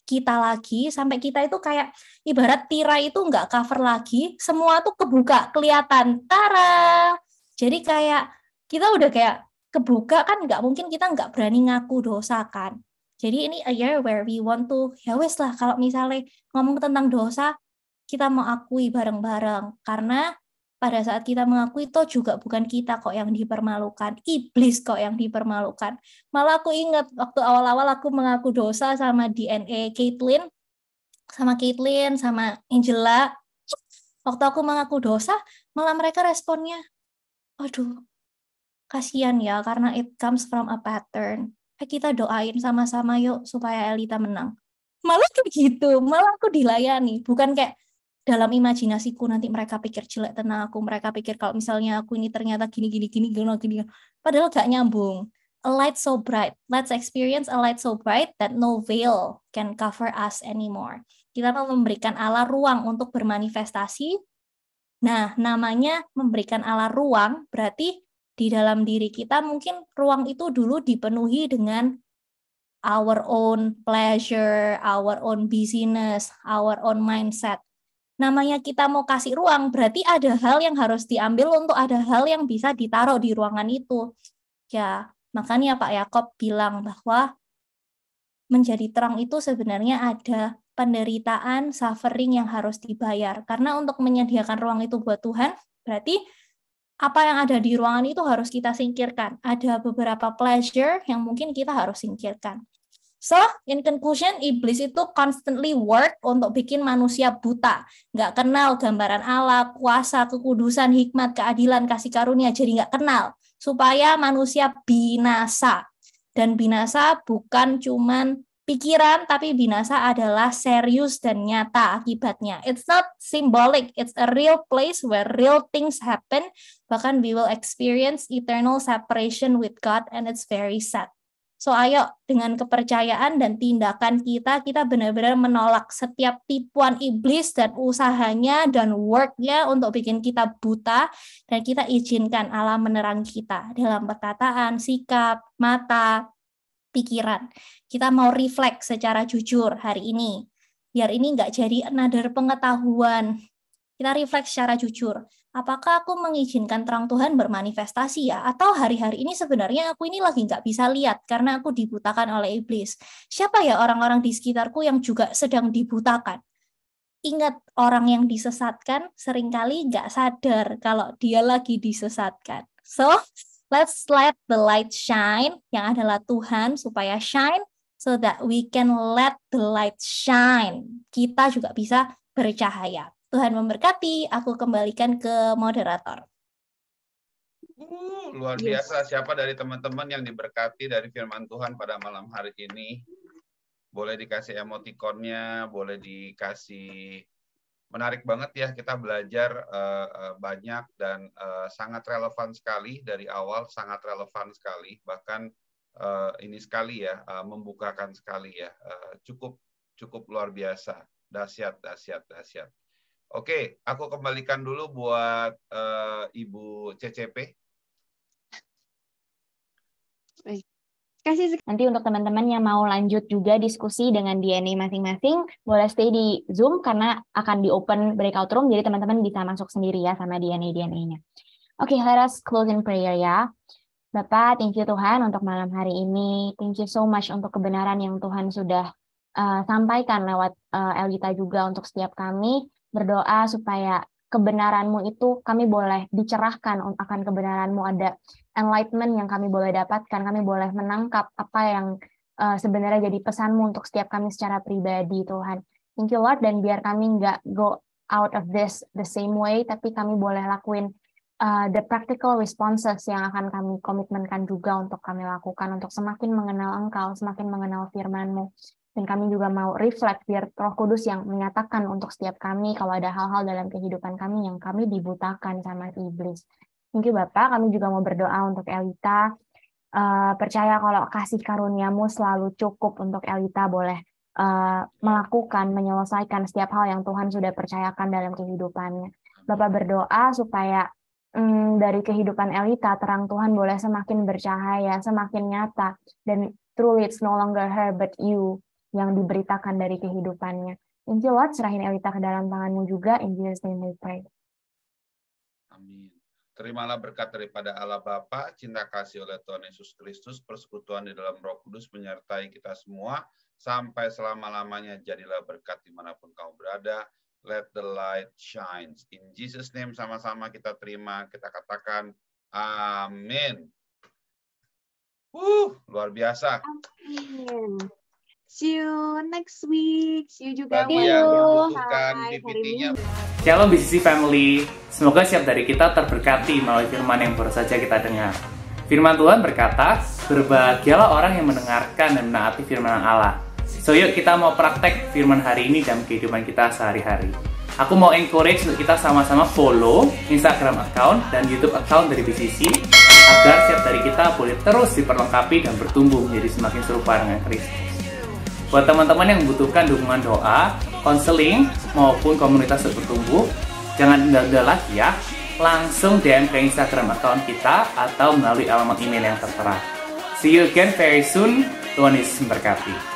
kita lagi, sampai kita itu kayak ibarat tirai itu nggak cover lagi, semua tuh kebuka, kelihatan, tara. Jadi kayak kita udah kayak kebuka kan, nggak mungkin kita nggak berani ngaku dosa kan. Jadi ini a year where we want to, ya wes lah kalau misalnya ngomong tentang dosa, kita mau akui bareng-bareng. Karena pada saat kita mengakui itu juga bukan kita kok yang dipermalukan, iblis kok yang dipermalukan. Malah aku ingat waktu awal-awal aku mengaku dosa sama DNA Caitlin, sama Angela. Waktu aku mengaku dosa, malah mereka responnya, aduh, kasihan ya karena it comes from a pattern. Kita doain sama-sama yuk supaya Elita menang. Malah kayak gitu, malah aku dilayani, bukan kayak dalam imajinasiku nanti mereka pikir jelek tentang aku, mereka pikir kalau misalnya aku ini ternyata gini. Padahal gak nyambung. A light so bright. Let's experience a light so bright that no veil can cover us anymore. Kita mau memberikan Allah ruang untuk bermanifestasi. Nah, namanya memberikan Allah ruang, berarti di dalam diri kita mungkin ruang itu dulu dipenuhi dengan our own pleasure, our own busyness, our own mindset. Namanya kita mau kasih ruang, berarti ada hal yang harus diambil untuk ada hal yang bisa ditaruh di ruangan itu. Ya, makanya Pak Yakob bilang bahwa menjadi terang itu sebenarnya ada penderitaan, suffering yang harus dibayar. Karena untuk menyediakan ruang itu buat Tuhan, berarti apa yang ada di ruangan itu harus kita singkirkan. Ada beberapa pleasure yang mungkin kita harus singkirkan. So, in conclusion, iblis itu constantly work untuk bikin manusia buta. Nggak kenal gambaran Allah, kuasa, kekudusan, hikmat, keadilan, kasih karunia. Jadi nggak kenal. Supaya manusia binasa. Dan binasa bukan cuman pikiran, tapi binasa adalah serius dan nyata akibatnya. It's not symbolic, it's a real place where real things happen. Bahkan we will experience eternal separation with God and it's very sad. So ayo dengan kepercayaan dan tindakan kita benar-benar menolak setiap tipuan iblis dan usahanya dan work-nya untuk bikin kita buta, dan kita izinkan Allah menerangi kita dalam perkataan, sikap, mata, pikiran. Kita mau reflect secara jujur hari ini, biar ini nggak jadi another pengetahuan. Kita refleks secara jujur. Apakah aku mengizinkan terang Tuhan bermanifestasi ya? Atau hari-hari ini sebenarnya aku ini lagi nggak bisa lihat karena aku dibutakan oleh iblis. Siapa ya orang-orang di sekitarku yang juga sedang dibutakan? Ingat, orang yang disesatkan seringkali nggak sadar kalau dia lagi disesatkan. So, let's let the light shine, yang adalah Tuhan, supaya shine, so that we can let the light shine. Kita juga bisa bercahaya. Tuhan memberkati, aku kembalikan ke moderator. Luar biasa. Siapa dari teman-teman yang diberkati dari firman Tuhan pada malam hari ini? Boleh dikasih emotikonnya, boleh dikasih. Menarik banget ya, kita belajar banyak dan sangat relevan sekali dari awal, sangat relevan sekali. Bahkan ini sekali ya, membukakan sekali ya. Cukup luar biasa. Dahsyat. Oke, aku kembalikan dulu buat Ibu CCP. Nanti untuk teman-teman yang mau lanjut juga diskusi dengan DNA masing-masing, boleh stay di Zoom karena akan di-open breakout room, jadi teman-teman bisa masuk sendiri ya sama DNA-nya. Oke, let us close in prayer ya. Bapak, thank you Tuhan untuk malam hari ini. Thank you so much untuk kebenaran yang Tuhan sudah sampaikan lewat Elita juga untuk setiap kami. Berdoa supaya kebenaran-Mu itu kami boleh dicerahkan akan kebenaran-Mu, ada enlightenment yang kami boleh dapatkan, kami boleh menangkap apa yang sebenarnya jadi pesan-Mu untuk setiap kami secara pribadi, Tuhan. Thank you Lord, dan biar kami nggak go out of this the same way, tapi kami boleh lakuin the practical responses yang akan kami komitmenkan juga untuk kami lakukan, untuk semakin mengenal Engkau, semakin mengenal firman-Mu. Dan kami juga mau reflect biar Roh Kudus yang menyatakan untuk setiap kami kalau ada hal-hal dalam kehidupan kami yang kami dibutakan sama iblis. Thank you Bapak, kami juga mau berdoa untuk Elita. Percaya kalau kasih karunia-Mu selalu cukup untuk Elita boleh melakukan, menyelesaikan setiap hal yang Tuhan sudah percayakan dalam kehidupannya. Bapak berdoa supaya dari kehidupan Elita, terang Tuhan boleh semakin bercahaya, semakin nyata, dan truly it's no longer her but you yang diberitakan dari kehidupannya. Thank you Lord, serahin Elita ke dalam tangan-Mu juga, in Jesus name we pray. Amin. Terimalah berkat daripada Allah Bapa, cinta kasih oleh Tuhan Yesus Kristus, persekutuan di dalam Roh Kudus menyertai kita semua, sampai selama-lamanya. Jadilah berkat dimanapun kamu berada. Let the light shine. In Jesus name sama-sama kita terima, kita katakan amin. Luar biasa. Amin. See you next week. See you juga. Bagi yang membutuhkan PPT-nya. Shalom BCC Family. Semoga setiap dari kita terberkati melalui firman yang baru saja kita dengar. Firman Tuhan berkata, berbahagialah orang yang mendengarkan dan menaati firman Allah. So yuk kita mau praktek firman hari ini dalam kehidupan kita sehari-hari. Aku mau encourage untuk kita sama-sama follow Instagram account dan YouTube account dari BCC agar setiap dari kita boleh terus diperlengkapi dan bertumbuh menjadi semakin serupa dengan Kristus. Buat teman-teman yang membutuhkan dukungan doa, konseling, maupun komunitas untuk bertumbuh, jangan tunda-tunda lagi ya. Langsung DM ke Instagram account kita atau melalui alamat email yang tertera. See you again very soon. Tuhan Yesus memberkati.